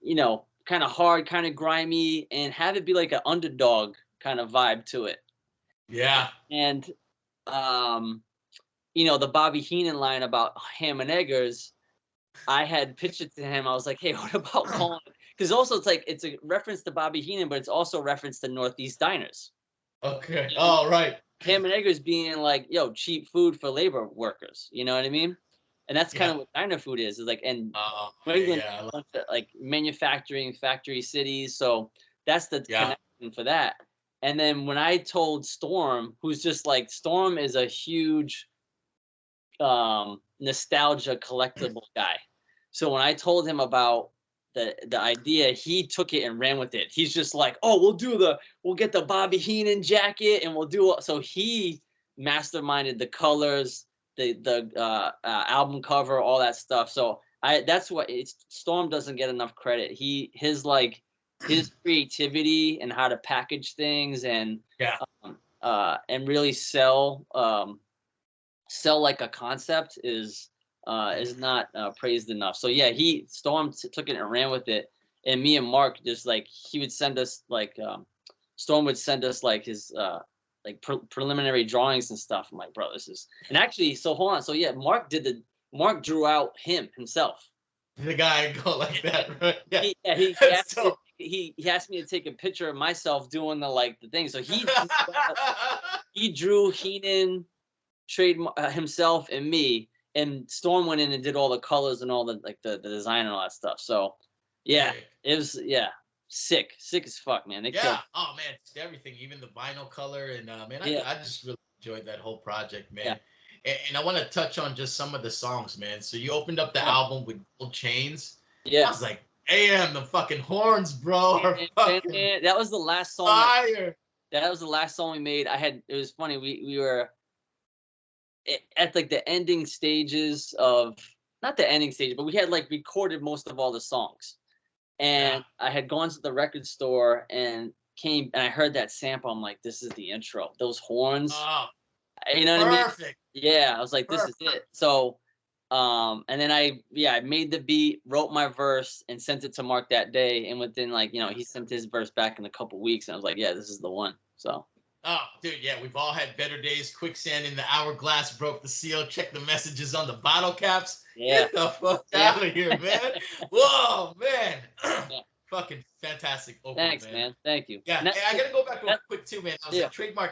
kind of hard, kind of grimy, and have it be like an underdog kind of vibe to it. Yeah. And the Bobby Heenan line about ham and eggers, I had pitched it to him. I was like, hey, what about calling? Because also it's a reference to Bobby Heenan, but it's also a reference to Northeast diners. Okay. Oh, right. Ham and eggers being like, cheap food for labor workers. You know what I mean? And that's kind of what diner food is like, and New England, like manufacturing factory cities. So that's the connection for that. And then when I told Storm, who's just like, Storm is a huge nostalgia collectible guy. So when I told him about the idea, he took it and ran with it. He's just like, oh, we'll get the Bobby Heenan jacket and we'll do it. So he masterminded the colors, the album cover, all that stuff. So that's what Storm doesn't get enough credit. His creativity and how to package things and really sell like a concept is not praised enough. So yeah, Storm took it and ran with it, and me and Mark just like he would send us like Storm would send us like his like preliminary drawings and stuff. I'm like, bro, this is, and actually, so hold on, so yeah, Mark drew out himself. The guy go like that, right? Yeah. He asked me to take a picture of myself doing the thing. So he drew Heenan, trade himself and me, and Storm went in and did all the colors and all the design and all that stuff. So yeah, it was sick as fuck, man. Oh man, it's everything, even the vinyl color, and man, I just really enjoyed that whole project, man. And I want to touch on just some of the songs, man. So you opened up the album with Gold Chains. I was like, damn, the fucking horns, bro. That was the last song. Fire. That was the last song we made. It was funny. We were at like the ending stages of, not the ending stage, but we had like recorded most of all the songs. And I had gone to the record store and I heard that sample. I'm like, this is the intro. Those horns. Oh, you know what I mean? Perfect. Yeah, I was like, this is it. So and then I made the beat, wrote my verse, and sent it to Mark that day. And within he sent his verse back in a couple weeks, and I was like, yeah, this is the one. So oh, dude, yeah, we've all had better days. Quicksand in the hourglass broke the seal. Check the messages on the bottle caps. Get the fuck out of here, man. Whoa, man. Fucking fantastic opening, Thanks, man. Thank you. Yeah, I gotta go back real quick too, man. I was like, Trademark.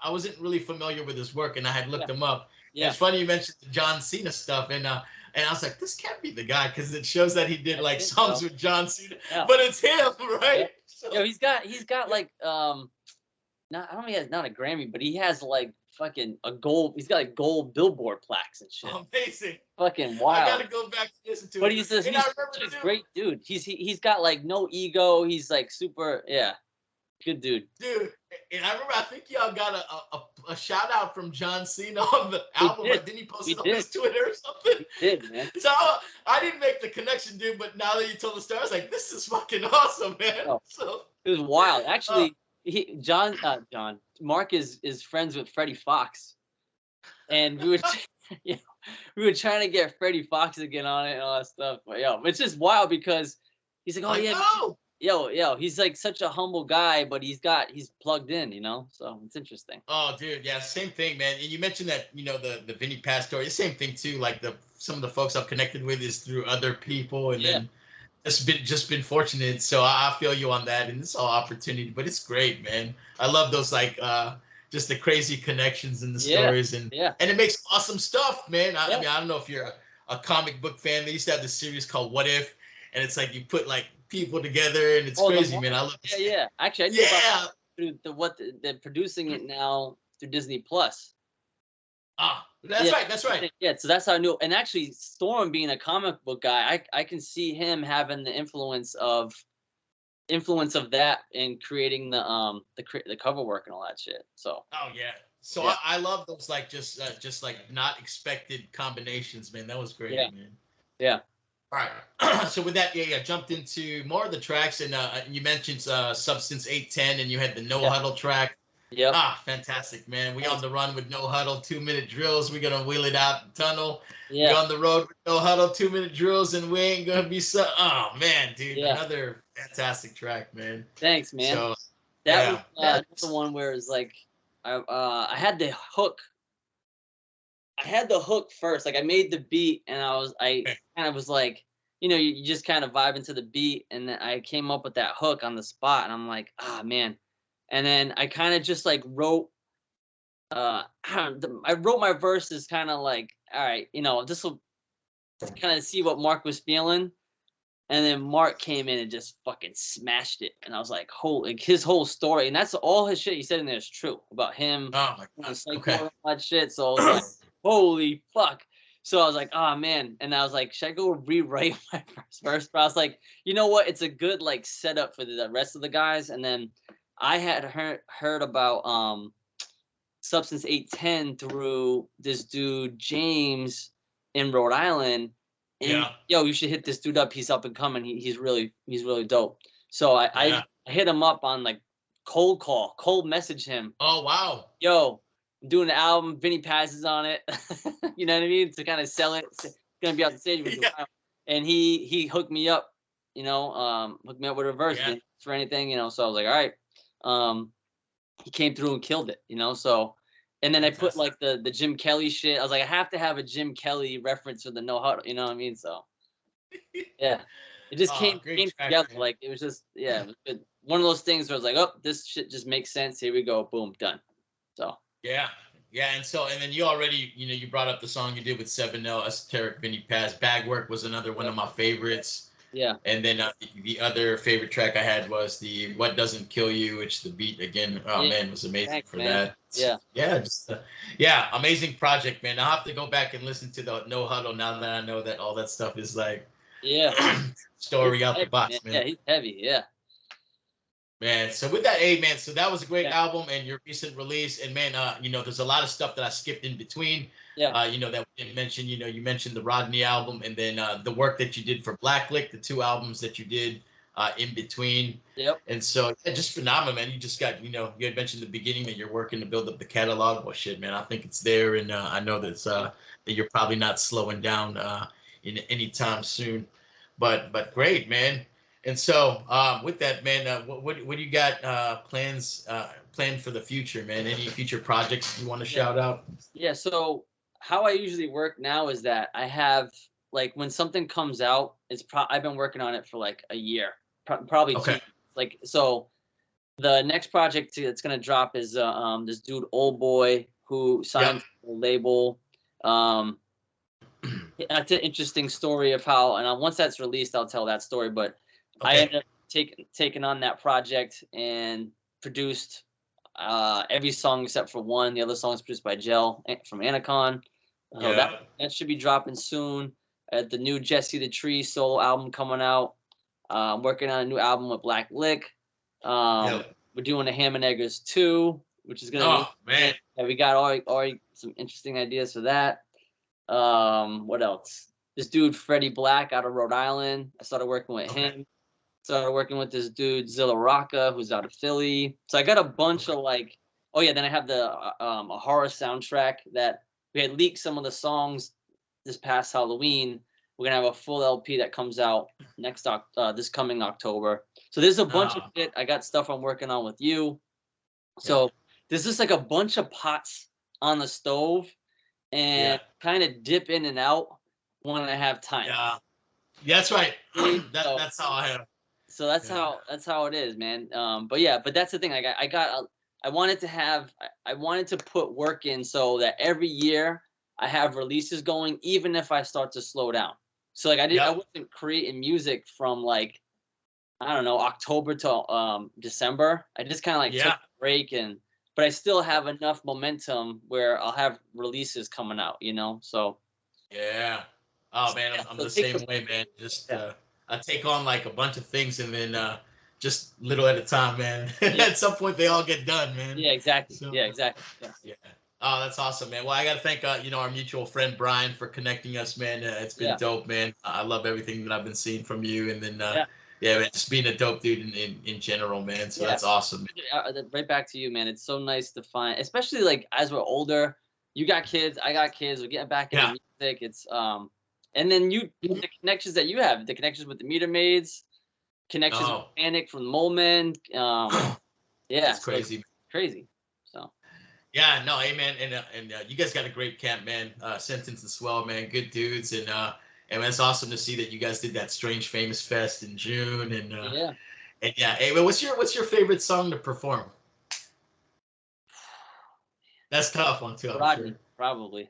I wasn't really familiar with his work, and I had looked him up. Yeah. It's funny you mentioned the John Cena stuff, and I was like, this can't be the guy, because it shows that he did like songs with John Cena, but it's him, right? So, he's got like I don't think he has not a Grammy, but he has like fucking a gold. He's got like gold Billboard plaques and shit. Amazing. Fucking wild. I gotta go back to listen to it. But he's a great dude. He's got like no ego. He's like super, good dude. Dude, and I remember, I think y'all got a shout out from John Cena on the album. Didn't he post it on his Twitter or something? He did, man. So I didn't make the connection, dude, but now that you told the story, I was like, this is fucking awesome, man. Oh, so it was wild. Actually, Mark is friends with Freddie Fox, and we were trying to get Freddie Fox to get on it and all that stuff. But it's just wild because he's like, he's like such a humble guy, but he's plugged in, so it's interesting. Oh, dude, yeah, same thing, man. And you mentioned that, the Vinny Paz story, the same thing too. Like some of the folks I've connected with is through other people, and then just been fortunate. So I feel you on that, and it's all opportunity, but it's great, man. I love those just the crazy connections and the stories, and it makes awesome stuff, man. I mean, I don't know if you're a comic book fan. They used to have this series called What If, and it's like you put like people together, and it's crazy, man. I love it. Yeah. Actually, I knew about they're producing it now through Disney Plus. That's right. Yeah, so that's how I knew. And actually, Storm being a comic book guy, I can see him having the influence of that in creating the cover work and all that shit. So. Oh yeah, So Yeah. I love those like just like not expected combinations, man. That was Yeah. great, man. Yeah. All right. So with that, yeah, jumped into more of the tracks, and you mentioned Substance 810, and you had the No Yeah. Huddle track. Yep. Ah, fantastic, man. We on Thanks. the run with No Huddle, 2 minute drills. We're gonna wheel it out the tunnel. We Yeah. on the road with No Huddle, 2 minute drills, and we ain't gonna be so. Oh man, dude, Yeah. another fantastic track, man. Thanks, man. So That was yeah, another one where it's like I had the hook. I had the hook first. Like I made the beat, and I okay. kind of was like, you just kind of vibe into the beat, and then I came up with that hook on the spot, and I'm like, ah, man. And then I kind of just like wrote. I wrote my verses kind of like, all right, this will kind of see what Mark was feeling. And then Mark came in and just fucking smashed it. And I was like, like his whole story. And that's all his shit he said in there is true about him, Oh my the god. psych Okay. ward and all that shit. So I was like, holy fuck. So I was like, oh man. And I was like, should I go rewrite my first verse? But I was like, you know what? It's a good like setup for the rest of the guys. And then I had heard about Substance 810 through this dude, James, in Rhode Island. And Yeah. yo, you should hit this dude up. He's up and coming. He's really dope. So I Yeah. hit him up on like cold message him. Oh wow. Yo, I'm doing the album. Vinny Paz is on it. You know what I mean? To kind of sell it. It's gonna be on the stage with you. Yeah. And he hooked me up. Hooked me up with a verse Yeah. for anything. So I was like, all right. He came through and killed it. So. And then I put Fantastic. like the Jim Kelly shit. I was like, I have to have a Jim Kelly reference for the No Huddle. You know what I mean? So yeah, it just Oh, came great track, together. man. Like it was just it was good. One of those things where I was like, oh, this shit just makes sense. Here we go. Boom, done. So Yeah. Yeah, and then you already, you brought up the song you did with 7L, Esoteric Vinny Paz. Bag Work was another one yep. of my favorites. Yeah. And then the other favorite track I had was the What Doesn't Kill You, which the beat again, oh Yeah. man, was amazing Thanks, for man. that. Yeah. Yeah, just yeah, amazing project, man. I'll have to go back and listen to the No Huddle now that I know that all that stuff is like Yeah. He's story out the heavy, man. box, man. Yeah, he's heavy. Yeah. Man, so with that, hey man, so that was a great Yeah. album and your recent release, and man, there's a lot of stuff that I skipped in between, Yeah. that we didn't mention. You mentioned the Rodney album, and then the work that you did for Blacklick, the 2 albums that you did in between, Yep. and so yeah, just phenomenal, man. You just got, you had mentioned at the beginning that you're working to build up the catalog. Well, shit, man, I think it's there, and I know that you're probably not slowing down in anytime soon, but great, man. And so, with that, man, what do you got planned for the future, man? Any future projects you want to Yeah. shout out? Yeah. So how I usually work now is that I have like when something comes out, I've been working on it for like a year, probably Okay. 2. Like so, the next project that's gonna drop is this dude Old Boy who Yep. signed to the label. Um, that's an interesting story of how, and once that's released, I'll tell that story. But I Okay. ended up taking on that project and produced every song except for one. The other song is produced by Gel from Anacon. So Yeah. that should be dropping soon. The new Jesse the Tree solo album coming out. I'm working on a new album with Black Lick. Yep. We're doing a Ham and Eggers 2, which is gonna be Oh man. yeah, we got already some interesting ideas for that. What else? This dude Freddie Black out of Rhode Island. I started working with Okay. him. Started working with this dude Zilla Rocca, who's out of Philly. So I got a bunch Okay. of like, oh yeah. Then I have the a horror soundtrack that we had leaked some of the songs this past Halloween. We're gonna have a full LP that comes out this coming October. So there's a bunch of Oh, shit. I got stuff I'm working on with you. yeah. So there's just like a bunch of pots on the stove Yeah. and kind of dip in and out when I have time. Yeah. That's right. So, That's how I have. so that's Yeah. how it is, man. But yeah, but that's the thing. I wanted to have I wanted to put work in so that every year I have releases going, even if I start to slow down. So like I Yep. wasn't creating music from like I don't know October to December. I just kind of like took Yeah. a break but I still have enough momentum where I'll have releases coming out. So Yeah. Oh man, yeah, I'm so the take same way, man. Just yeah I take on like a bunch of things, and then just little at a time, man. Yeah. At some point, they all get done, man. Yeah, exactly. So Yeah, exactly. Yeah. yeah. Oh, that's awesome, man. Well, I got to thank our mutual friend Brian for connecting us, man. It's been Yeah. dope, man. I love everything that I've been seeing from you, and then Yeah. yeah, man, just being a dope dude in general, man. So Yeah. that's awesome. Man. Right back to you, man. It's so nice to find, especially like as we're older. You got kids, I got kids. We're getting back into Yeah. music. And then the connections that you have, the connections with the meter maids, connections with Oh, Panic from Mole Men. Yeah, that's so it's crazy. crazy. So Yeah, no, hey, man, and you guys got a great camp, man. Sentence as well, man. Good dudes, and it's awesome to see that you guys did that Strange Famous Fest in June, yeah, and yeah. Hey, well, what's your favorite song to perform? That's a tough one too, I'm Rodney sure. probably.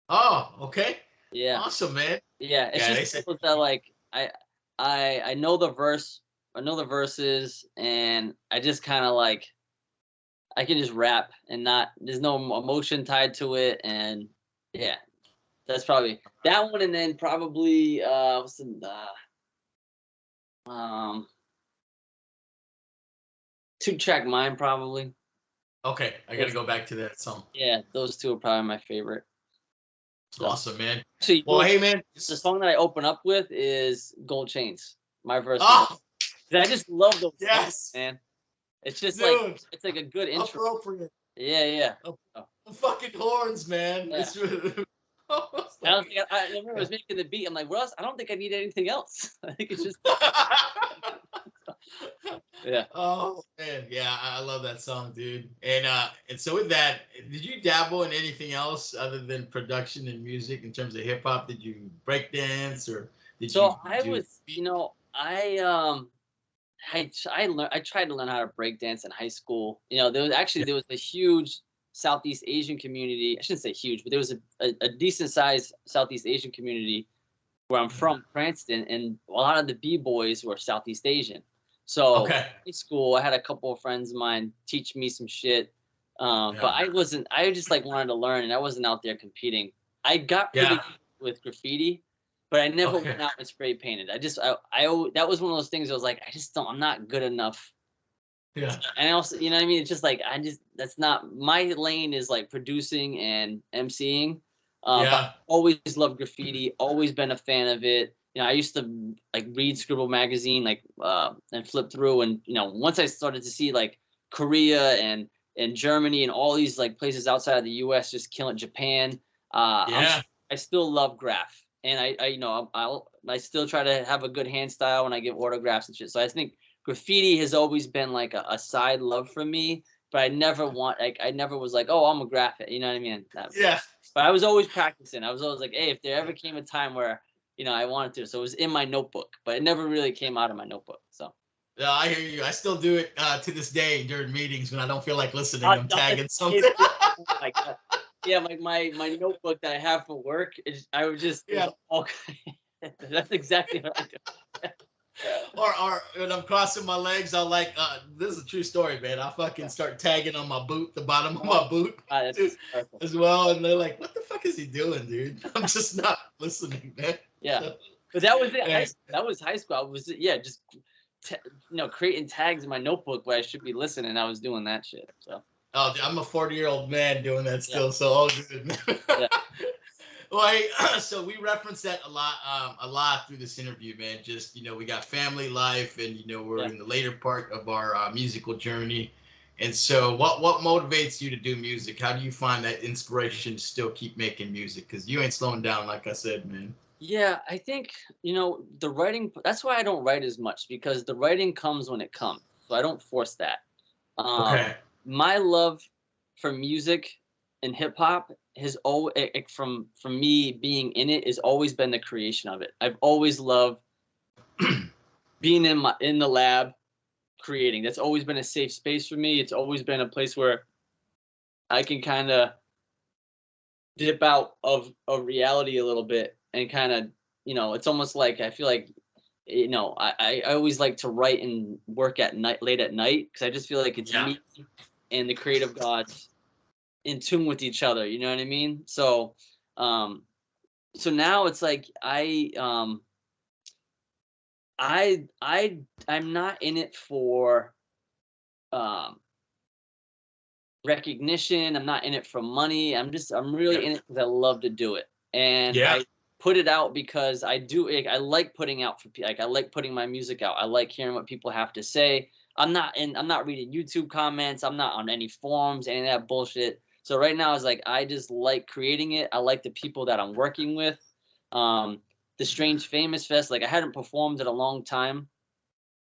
Oh, okay, Yeah, awesome, man. yeah. It's Yeah, just they say. that like I know the verse, I know the verses, and I just kind of like I can just rap and not there's no emotion tied to it, and yeah, that's probably that one, and then probably what's the um 2 Track Mind probably. Okay, I got to Those, go back to that song. yeah, those two are probably my favorite. So Awesome, man. actually, Well, hey, man. the song that I open up with is Gold Chains. My verse is Oh, I just love those songs, yes, man. It's just like dude, it's like a good intro. appropriate. Yeah, yeah. Oh, Oh, the fucking horns, man. yeah. It's really. It's I don't like, think I remember I was making the beat. I'm like, what else? I don't think I need anything else. I think it's just yeah. Oh man, yeah, I love that song, dude. And so with that, did you dabble in anything else other than production and music in terms of hip hop? Did you break dance or did you So I do was, I tried to learn how to break dance in high school. yeah, There was a huge Southeast Asian community. I shouldn't say huge, but there was a decent sized Southeast Asian community where I'm from, Cranston, and a lot of the b-boys were Southeast Asian. So okay. in school, I had a couple of friends of mine teach me some shit. But Yeah. I just like wanted to learn, and I wasn't out there competing. I got pretty Yeah. good with graffiti, but I never Okay. went out and spray painted. That was one of those things I was like, I'm not good enough. Yeah. And I also, you know what I mean? It's just like, that's not my lane is like producing and emceeing. But I Yeah. always loved graffiti, always been a fan of it. I used to like read Scribble magazine, like, and flip through. And, once I started to see like Korea and Germany and all these like places outside of the US just killing Japan, Yeah. I still love graph. And I still try to have a good hand style when I give autographs and shit. So I think graffiti has always been like a side love for me, but I never was like, oh, I'm a graphic, you know what I mean? Yeah. But I was always practicing. I was always like, hey, if there ever came a time where, I wanted to. So it was in my notebook, but it never really came out of my notebook. So Yeah, I hear you. I still do it to this day during meetings when I don't feel like listening. I I'm thought tagging something. oh my God. Yeah, like my notebook that I have for work I would just Yeah. all that's exactly what I do. Or when I'm crossing my legs, I'll like this is a true story, man. I fucking start tagging on my boot, the bottom of my boot That's hysterical. as well. And they're like, what the fuck is he doing, dude? I'm just not listening, man. Yeah. So, But that was it. hey, That was high school. I was just creating tags in my notebook where I should be listening. I was doing that shit. So oh, dude, I'm a 40-year-old man doing that yeah, still, so all good, man. yeah, Well, hey, so we reference that a lot through this interview, man. Just we got family life, and we're yeah. in the later part of our musical journey. And so, what motivates you to do music? How do you find that inspiration to still keep making music? Because you ain't slowing down, like I said, man. Yeah, I think, the writing, that's why I don't write as much because the writing comes when it comes. So I don't force that. Okay. My love for music and hip hop has always, from me being in it, has always been the creation of it. I've always loved being in the lab creating. That's always been a safe space for me. It's always been a place where I can kind of dip out of reality a little bit and kind of, it's almost like I feel like, I always like to write and work at night, late at night, because I just feel like it's Yeah. me and the creative gods in tune with each other. You know what I mean? So now it's like I'm not in it for um recognition. I'm not in it for money. I'm Yeah. really in it because I love to do it. And Yeah. I put it out because I like putting out for people. Like I like putting my music out. I like hearing what people have to say. I'm not reading YouTube comments. I'm not on any forums, any of that bullshit. So right now it's like I just like creating it. I like the people that I'm working with. Um the Strange Famous Fest, like I hadn't performed in a long time,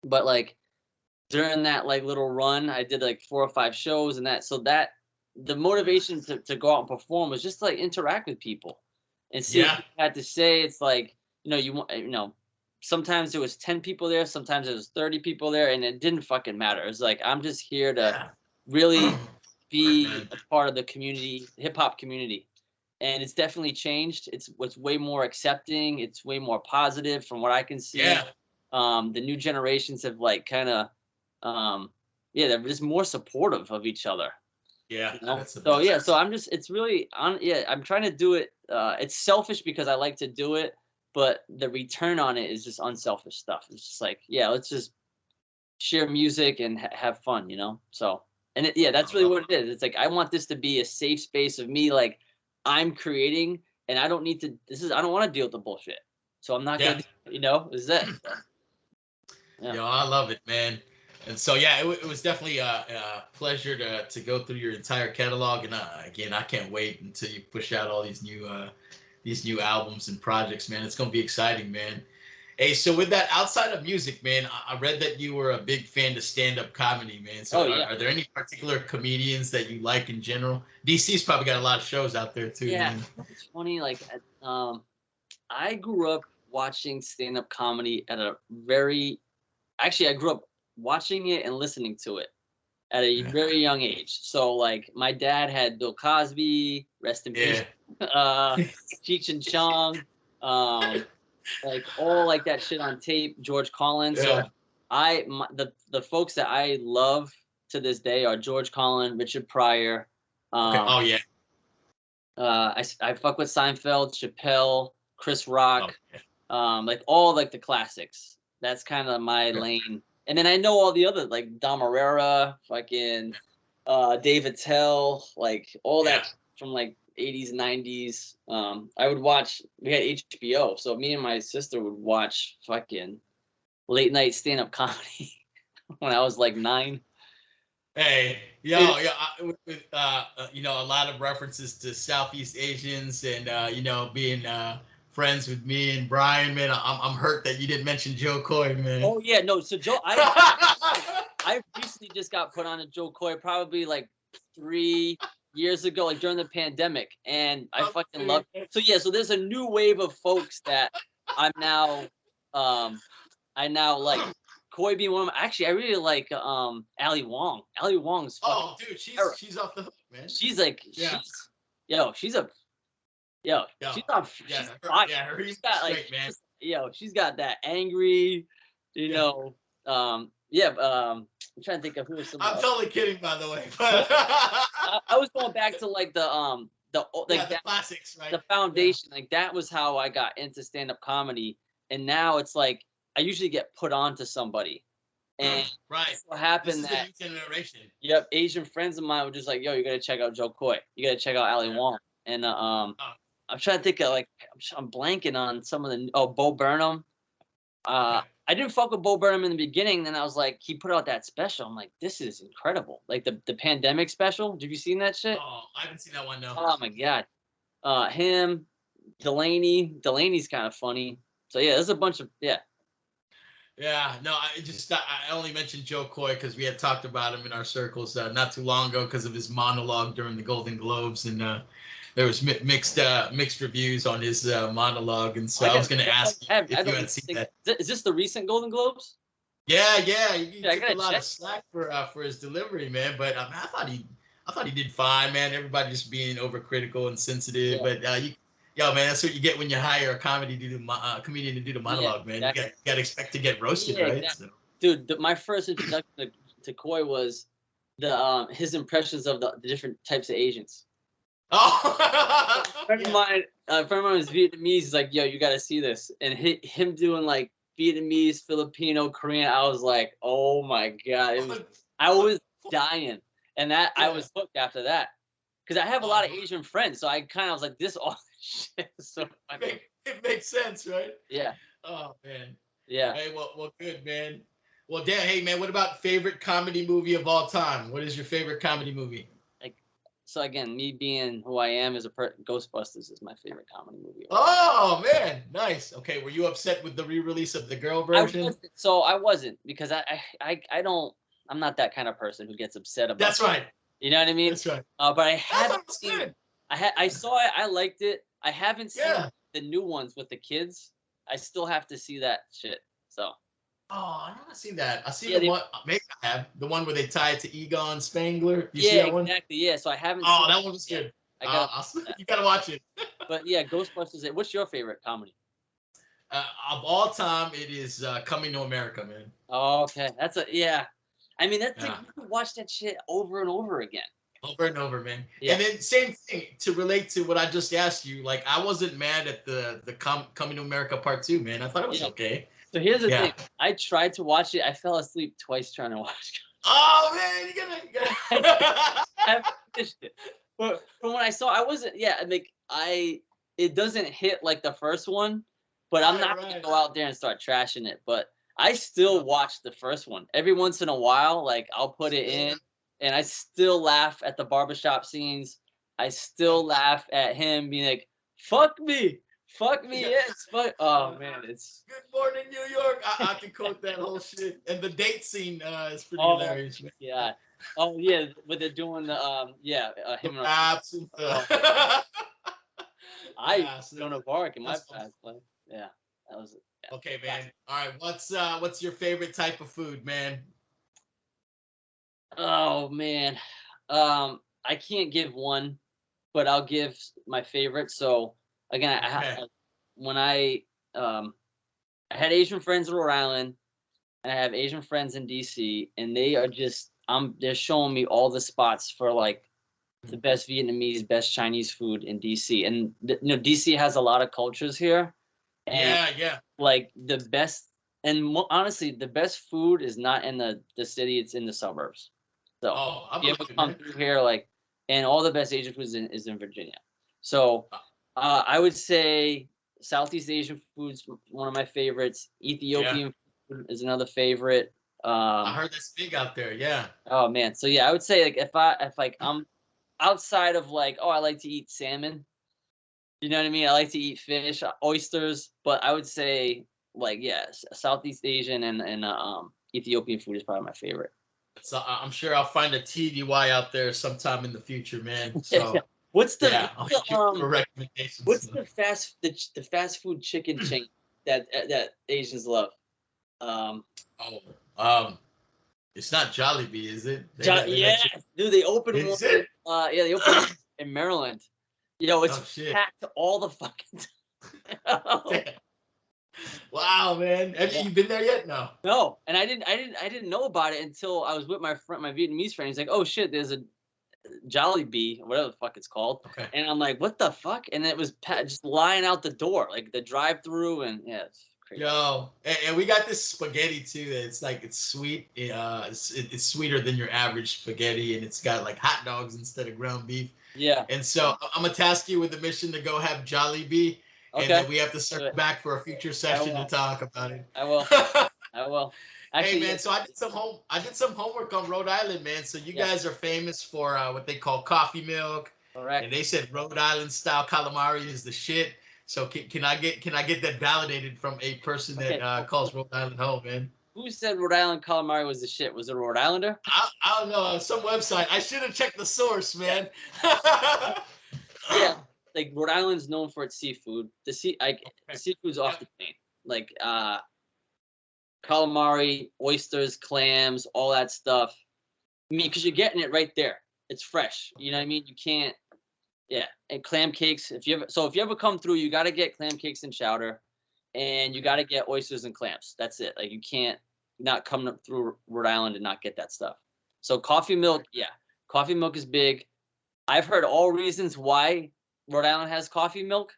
but like during that like little run, I did like 4 or 5 shows and that. So that the motivation to go out and perform was just to, like interact with people and see what Yeah. people had to say. It's like, you want, sometimes there was 10 people there, sometimes there was 30 people there, and it didn't fucking matter. It's like I'm just here to Yeah. really Art, be man. a part of the community, hip hop community. And it's definitely changed. It's way more accepting. It's way more positive from what I can see. Yeah. The new generations have like kind of yeah, they're just more supportive of each other, Yeah. you know. That's the So best. yeah, so I'm just it's really on yeah, I'm trying to do it. It's selfish because I like to do it, but the return on it is just unselfish stuff. It's just like, yeah, let's just share music and have fun, you know. So yeah, that's I really love what it is. It's like I want this to be a safe space of me, like I'm creating, and I don't need to. I don't want to deal with the bullshit, so I'm not Yeah. gonna. You know, is that? Yeah. Yo, I love it, man. And so yeah, it was definitely a pleasure to go through your entire catalog. And again, I can't wait until you push out all these new albums and projects, man. It's gonna be exciting, man. Hey, so with that, outside of music, man, I read that you were a big fan of stand-up comedy, man. So Oh yeah. are there any particular comedians that you like in general? DC's probably got a lot of shows out there too, Yeah. man. It's funny. Like, I grew up watching stand-up comedy at a very. Actually, I grew up watching it and listening to it at a Yeah. very young age. So like my dad had Bill Cosby, rest in peace, Yeah. uh Cheech and Chong, um, like all like that shit on tape, George Collins. So Yeah. the folks that I love to this day are George Collins, Richard Pryor. Okay. Um, Oh yeah. I fuck with Seinfeld, Chappelle, Chris Oh Rock, yeah. like all like the classics. That's kind of my Okay. lane. And then I know all the other like Dom Herrera, fucking David Tell, like all Yeah. that from like 80s, 90s. I would watch. We had HBO, so me and my sister would watch fucking late night stand up comedy when I was like 9. Hey, It, you know, a lot of references to Southeast Asians and you know, being friends with me and Brian, man. I'm hurt that you didn't mention Joe Coy, man. oh yeah, no. So Joe, I recently just got put on a Joe Coy probably like 3 years ago, like during the pandemic, and I fucking love. Okay. So yeah, so there's a new wave of folks that I'm now, I now like. Coy being one of my, actually, I really like Ali Wong. Ali Wong's fucking Oh, dude, terror. she's off the hook, man. She's like Yeah. yo, she's a yo, Yeah. she's on Yeah. she's fire. Her She's humor's got like great, man. she's got that angry, Yeah. yeah, I'm trying to think of who was some I'm totally kidding, by the way. no, But I was going back to like yeah, like the classics, right? the foundation, like that was how I got into stand-up comedy. And now it's like I usually get put on to somebody. And Right. what This happened is the that new generation. yep, Asian friends of mine were just like, yo, you gotta check out Joe Coy. You gotta check out Ali Yeah. Wong. And Oh, I'm trying to think of like I'm blanking on some of the Bo Burnham. okay. I didn't fuck with Bo Burnham in the beginning. Then I was like, he put out that special. I'm like, this is incredible. Like the pandemic special. Have you seen that shit? Oh, I haven't seen that one, no. Oh my god. Him, Delaney. Delaney's kind of funny. So yeah, there's a bunch of yeah. Yeah, no, I only mentioned Joe Coy because we had talked about him in our circles not too long ago because of his monologue during the Golden Globes, and there was mixed reviews on his monologue, and so I was going to ask you I if you don't had seen think. that. Is this the recent Golden Globes? Yeah, he Yeah, I took a gotta lot check. of slack for his delivery, man. But I thought he did fine, man. Everybody just being overcritical and sensitive, Yeah, but yo, man, that's what you get when you hire a comedian to do the yeah, monologue, man. exactly. You got to expect to get roasted, Yeah, right? exactly. So. Dude, my first introduction to Coy was the his impressions of the different types of Asians. Oh, A friend of mine was Vietnamese. He's like, "Yo, you got to see this," and him doing like Vietnamese, Filipino, Korean. I was like, oh my God. I was dying. And that I was hooked after that. Because I have a lot of Asian friends. So I kind of was like, this all shit is so funny. It makes sense, right? Yeah. Oh man. Yeah. Hey, well, good, man. Well, Dan, hey, man, what about favorite comedy movie of all time? What is your favorite comedy movie? Like, so again, me being who I am as a Ghostbusters is my favorite comedy movie. Oh man, nice. Okay, were you upset with the re-release of the girl version? I wasn't because I don't. I'm not that kind of person who gets upset about. That's right. You know what I mean? That's right. But I haven't seen. I saw it. I liked it. I haven't seen the new ones with the kids. I still have to see that shit. So. Oh, I haven't seen that. I see the one. Maybe I have the one where they tie it to Egon Spangler. You see that one? Exactly. Yeah. So I haven't. Oh, that one was good. You gotta watch it. But yeah, Ghostbusters. What's your favorite comedy? Of all time, it is Coming to America, man. Oh, okay. That's I mean, that's you can watch that shit over and over again. Over and over, man. Yeah. And then same thing to relate to what I just asked you. Like I wasn't mad at the Coming to America Part 2, man. I thought it was okay. So here's the thing. I tried to watch it. I fell asleep twice trying to watch it. Oh man, you gotta. I finished it. But from what I saw, I wasn't. Yeah, like it doesn't hit like the first one. But I'm not gonna go out there and start trashing it. But I still watch the first one every once in a while. Like I'll put it in. And I still laugh at the barbershop scenes. I still laugh at him being like, fuck me, yes, fuck. Oh, man, it's... Good morning, New York. I can quote that whole shit. And the date scene is pretty hilarious. Man. Yeah. Oh, yeah, but they're doing the, him and... I don't know Park in my past life. Yeah, that was... Yeah. Okay, man. All right, what's your favorite type of food, man? Oh man, I can't give one, but I'll give my favorite. So again, when I had Asian friends in Rhode Island, and I have Asian friends in DC, and they are just they're showing me all the spots for like the best Vietnamese, best Chinese food in DC, and DC has a lot of cultures here. And yeah. Like the best, and honestly, the best food is not in the city; it's in the suburbs. So you ever come through here, like, and all the best Asian food is in Virginia. So I would say Southeast Asian food's one of my favorites. Ethiopian food is another favorite. I heard that's big out there. Yeah. Oh man, so yeah, I would say like if I'm outside of like I like to eat salmon. You know what I mean? I like to eat fish, oysters, but I would say like Southeast Asian and Ethiopian food is probably my favorite. So I'm sure I'll find a TDY out there sometime in the future, man. So what's the recommendations? What's the fast food chicken chain that Asians love? It's not Jollibee, is it? Dude, they opened one. They opened in Maryland. It's packed all the fucking time. Wow, man! Have you been there yet? No, and I didn't know about it until I was with my Vietnamese friend. He's like, "Oh shit, there's a Jollibee, whatever the fuck it's called." Okay. And I'm like, "What the fuck?" And it was just lying out the door, like the drive-through, and it's crazy. Yo, and we got this spaghetti too. It's sweet. It's sweeter than your average spaghetti, and it's got like hot dogs instead of ground beef. Yeah. And so I'm gonna task you with the mission to go have Jollibee. Okay. And then we have to circle back for a future session to talk about it. I will. Actually, hey man, so I did some homework on Rhode Island, man. So you guys are famous for what they call coffee milk. Correct. And they said Rhode Island style calamari is the shit. So can I get that validated from a person that calls Rhode Island home, man? Who said Rhode Island calamari was the shit? Was it a Rhode Islander? I don't know. Some website. I should have checked the source, man. Yeah. Like Rhode Island's known for its seafood. The seafood's off the chain. Like calamari, oysters, clams, all that stuff. I mean, because you're getting it right there. It's fresh. You know what I mean? You can't. Yeah, and clam cakes. If you ever come through, you got to get clam cakes and chowder, and you got to get oysters and clams. That's it. Like you can't not come up through Rhode Island and not get that stuff. So coffee milk, coffee milk is big. I've heard all reasons why Rhode Island has coffee milk.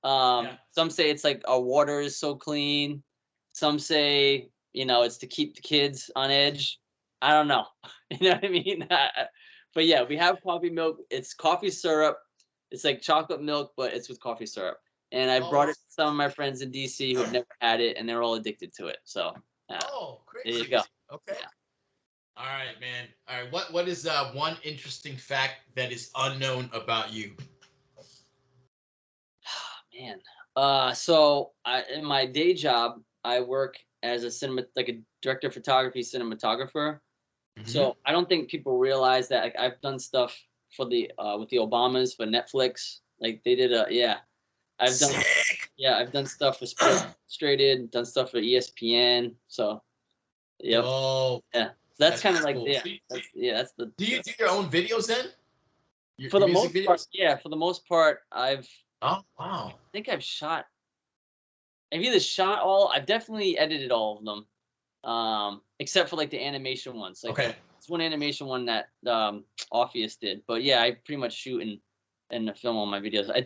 Some say it's like our water is so clean. Some say, it's to keep the kids on edge. I don't know. You know what I mean? But yeah, we have coffee milk. It's coffee syrup. It's like chocolate milk, but it's with coffee syrup. And I brought it to some of my friends in DC who have never had it, and they're all addicted to it. So, crazy. there you go. Okay. Yeah. All right, man. All right. What is one interesting fact that is unknown about you? Man. So in my day job, I work as a director of photography, cinematographer. So I don't think people realize that I've done stuff for the with the Obamas for Netflix. Like they did I've done Sick. I've done stuff for Sports Illustrated, done stuff for ESPN. So yep. Oh, yeah. That's kind of like cool. that's the. Do you do your own videos then? For the most part, yeah. For the most part, I've. Oh wow. I think I've either shot all. I've definitely edited all of them, except for like the animation ones. Like it's one animation one that Orpheus did. But yeah, I pretty much shoot and film all my videos. I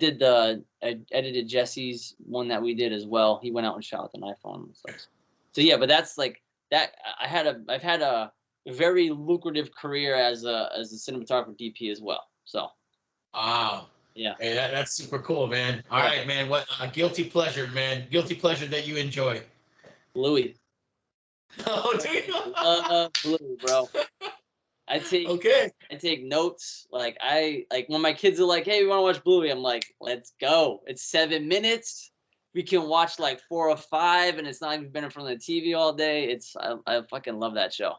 edited Jesse's one that we did as well. He went out and shot with an iPhone and stuff. So yeah, but that's like that. I've had a very lucrative career as a cinematographer DP as well. So. Wow. Yeah. Hey, that's super cool, man. All right, man. What guilty pleasure, man? Guilty pleasure that you enjoy. Bluey. Oh, do you? Bluey, bro. I take notes. Like when my kids are like, "Hey, we want to watch Bluey," I'm like, "Let's go! It's 7 minutes. We can watch like 4 or 5, and it's not even been in front of the TV all day. I fucking love that show."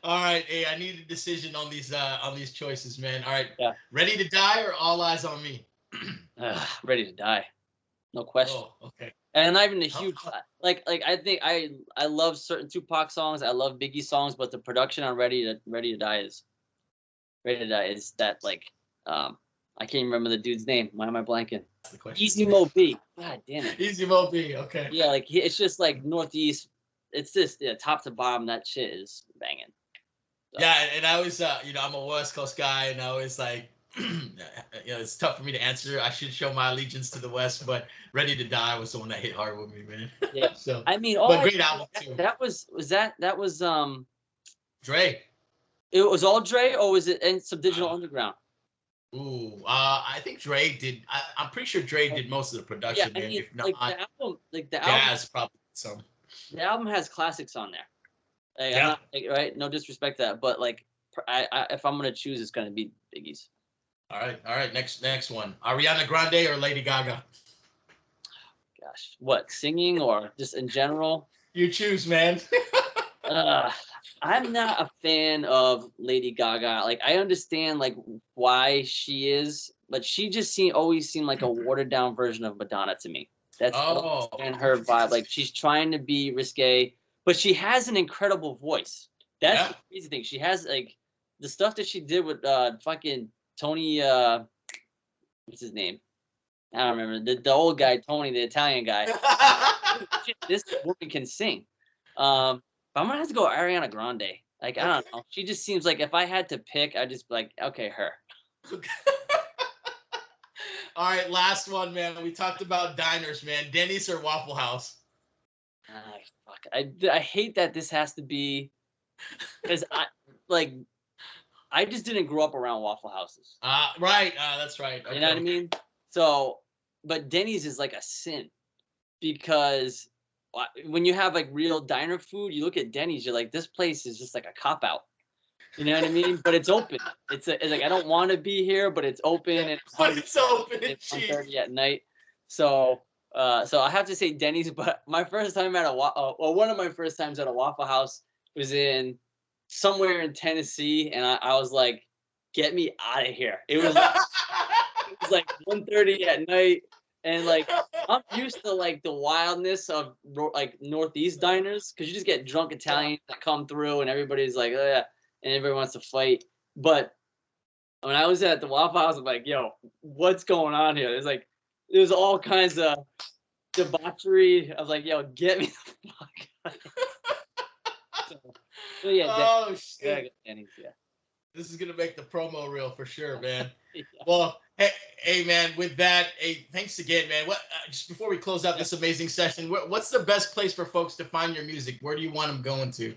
All right, hey, I need a decision on these choices, man. All right, yeah. Ready to Die or All Eyes on Me? Ready to Die, no question. Oh, okay. And not even a huge like I think I love certain Tupac songs. I love Biggie songs, but the production on Ready to Die is that like I can't remember the dude's name. Why am I blanking? Easy Mo B. God damn it. Easy Mo B. Okay. Yeah, like it's just like Northeast. It's just top to bottom. That shit is banging. So. Yeah, and I was I'm a West Coast guy, and I was like, it's tough for me to answer. I should show my allegiance to the West, but Ready to Die was the one that hit hard with me, man. Yeah. So I mean, but great album too. That was Dre. It was all Dre, or was it in some Digital Underground? Ooh, I think Dre did. I'm pretty sure Dre did most of the production, man. If not, the album, Jazz probably some. The album has classics on there. Like, yeah. Right. No disrespect to that, but like, if I'm gonna choose, it's gonna be Biggie's. All right. Next one. Ariana Grande or Lady Gaga? Gosh, what, singing or just in general? You choose, man. I'm not a fan of Lady Gaga. Like, I understand like why she is, but she just always seemed like a watered down version of Madonna to me. That's and her vibe. Like, she's trying to be risque, but she has an incredible voice. That's the crazy thing. She has like the stuff that she did with fucking Tony. What's his name? I don't remember the old guy, Tony, the Italian guy. This woman can sing. But I'm gonna have to go Ariana Grande. Like, I don't know. She just seems like if I had to pick, I'd just be like, okay, her. All right, last one, man. We talked about diners, man. Denny's or Waffle House? Fuck. I hate that this has to be, because I just didn't grow up around Waffle Houses. Right. That's right. Okay. You know what I mean? So, but Denny's is like a sin, because when you have like real diner food, you look at Denny's, you're like, this place is just like a cop out. You know what I mean? But it's open. It's like, I don't want to be here, but it's open. And it's open. It's 1:30 at night. So I have to say Denny's. But my first time at one of my first times at a Waffle House was in somewhere in Tennessee, and I was like, get me out of here. It was like 1:30 at night, and like I'm used to like the wildness of like Northeast diners, because you just get drunk Italians that come through, and everybody's like, oh, yeah. And everybody wants to fight. But when I was at the Waffle House, I'm like, yo, what's going on here? There's all kinds of debauchery. I was like, yo, get me the fuck out of here. So yeah, oh, shit. Denny's, yeah. This is gonna make the promo reel for sure, man. Yeah. Well, hey, man. With that, hey, thanks again, man. What just before we close out Yeah. this amazing session, what's the best place for folks to find your music? Where do you want them going to?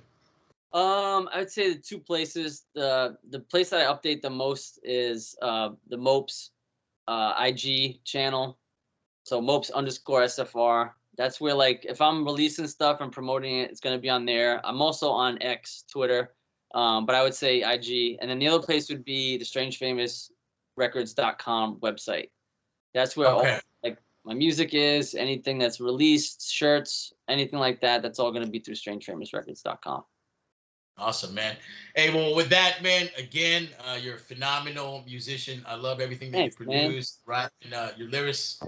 I would say the two places. The place that I update the most is the Mopes IG channel. So Mopes underscore SFR. That's where, like, if I'm releasing stuff and promoting it, it's gonna be on there. I'm also on X, Twitter, but I would say IG. And then the other place would be the strangefamousrecords.com website. That's where all, Okay. like, my music is, anything that's released, shirts, anything like that. That's all gonna be through strangefamousrecords.com. Awesome, man. Hey, well, with that, man, again, you're a phenomenal musician. I love everything that you Thanks, man. produce, right? And your lyrics,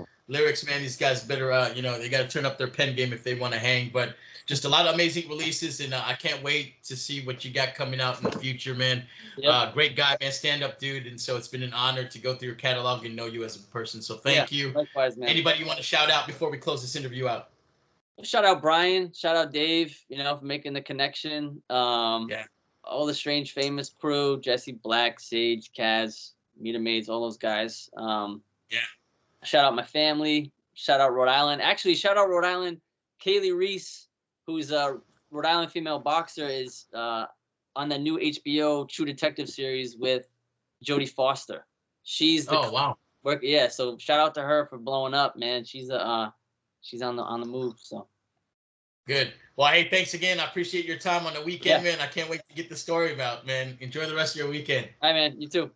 man. These guys better, they got to turn up their pen game if they want to hang. But just a lot of amazing releases, and I can't wait to see what you got coming out in the future, man. Yep. Great guy, man. Stand up, dude. And so it's been an honor to go through your catalog and know you as a person. So Yeah. thank you. Likewise, man. Anybody you want to shout out before we close this interview out? Shout out Brian. Shout out Dave. For making the connection. Yeah. All the Strange Famous crew, Jesse Black, Sage, Kaz, Meter Maids, all those guys. Yeah. Shout out my family. Shout out Rhode Island. Actually, shout out Rhode Island. Kaylee Reese, who's a Rhode Island female boxer, is on the new HBO True Detective series with Jodie Foster. She's the wow. yeah. So shout out to her for blowing up, man. She's she's on the move. So. Good. Well, hey, thanks again. I appreciate your time on the weekend, Yeah. man. I can't wait to get the story about, man. Enjoy the rest of your weekend. Hi, man. You too.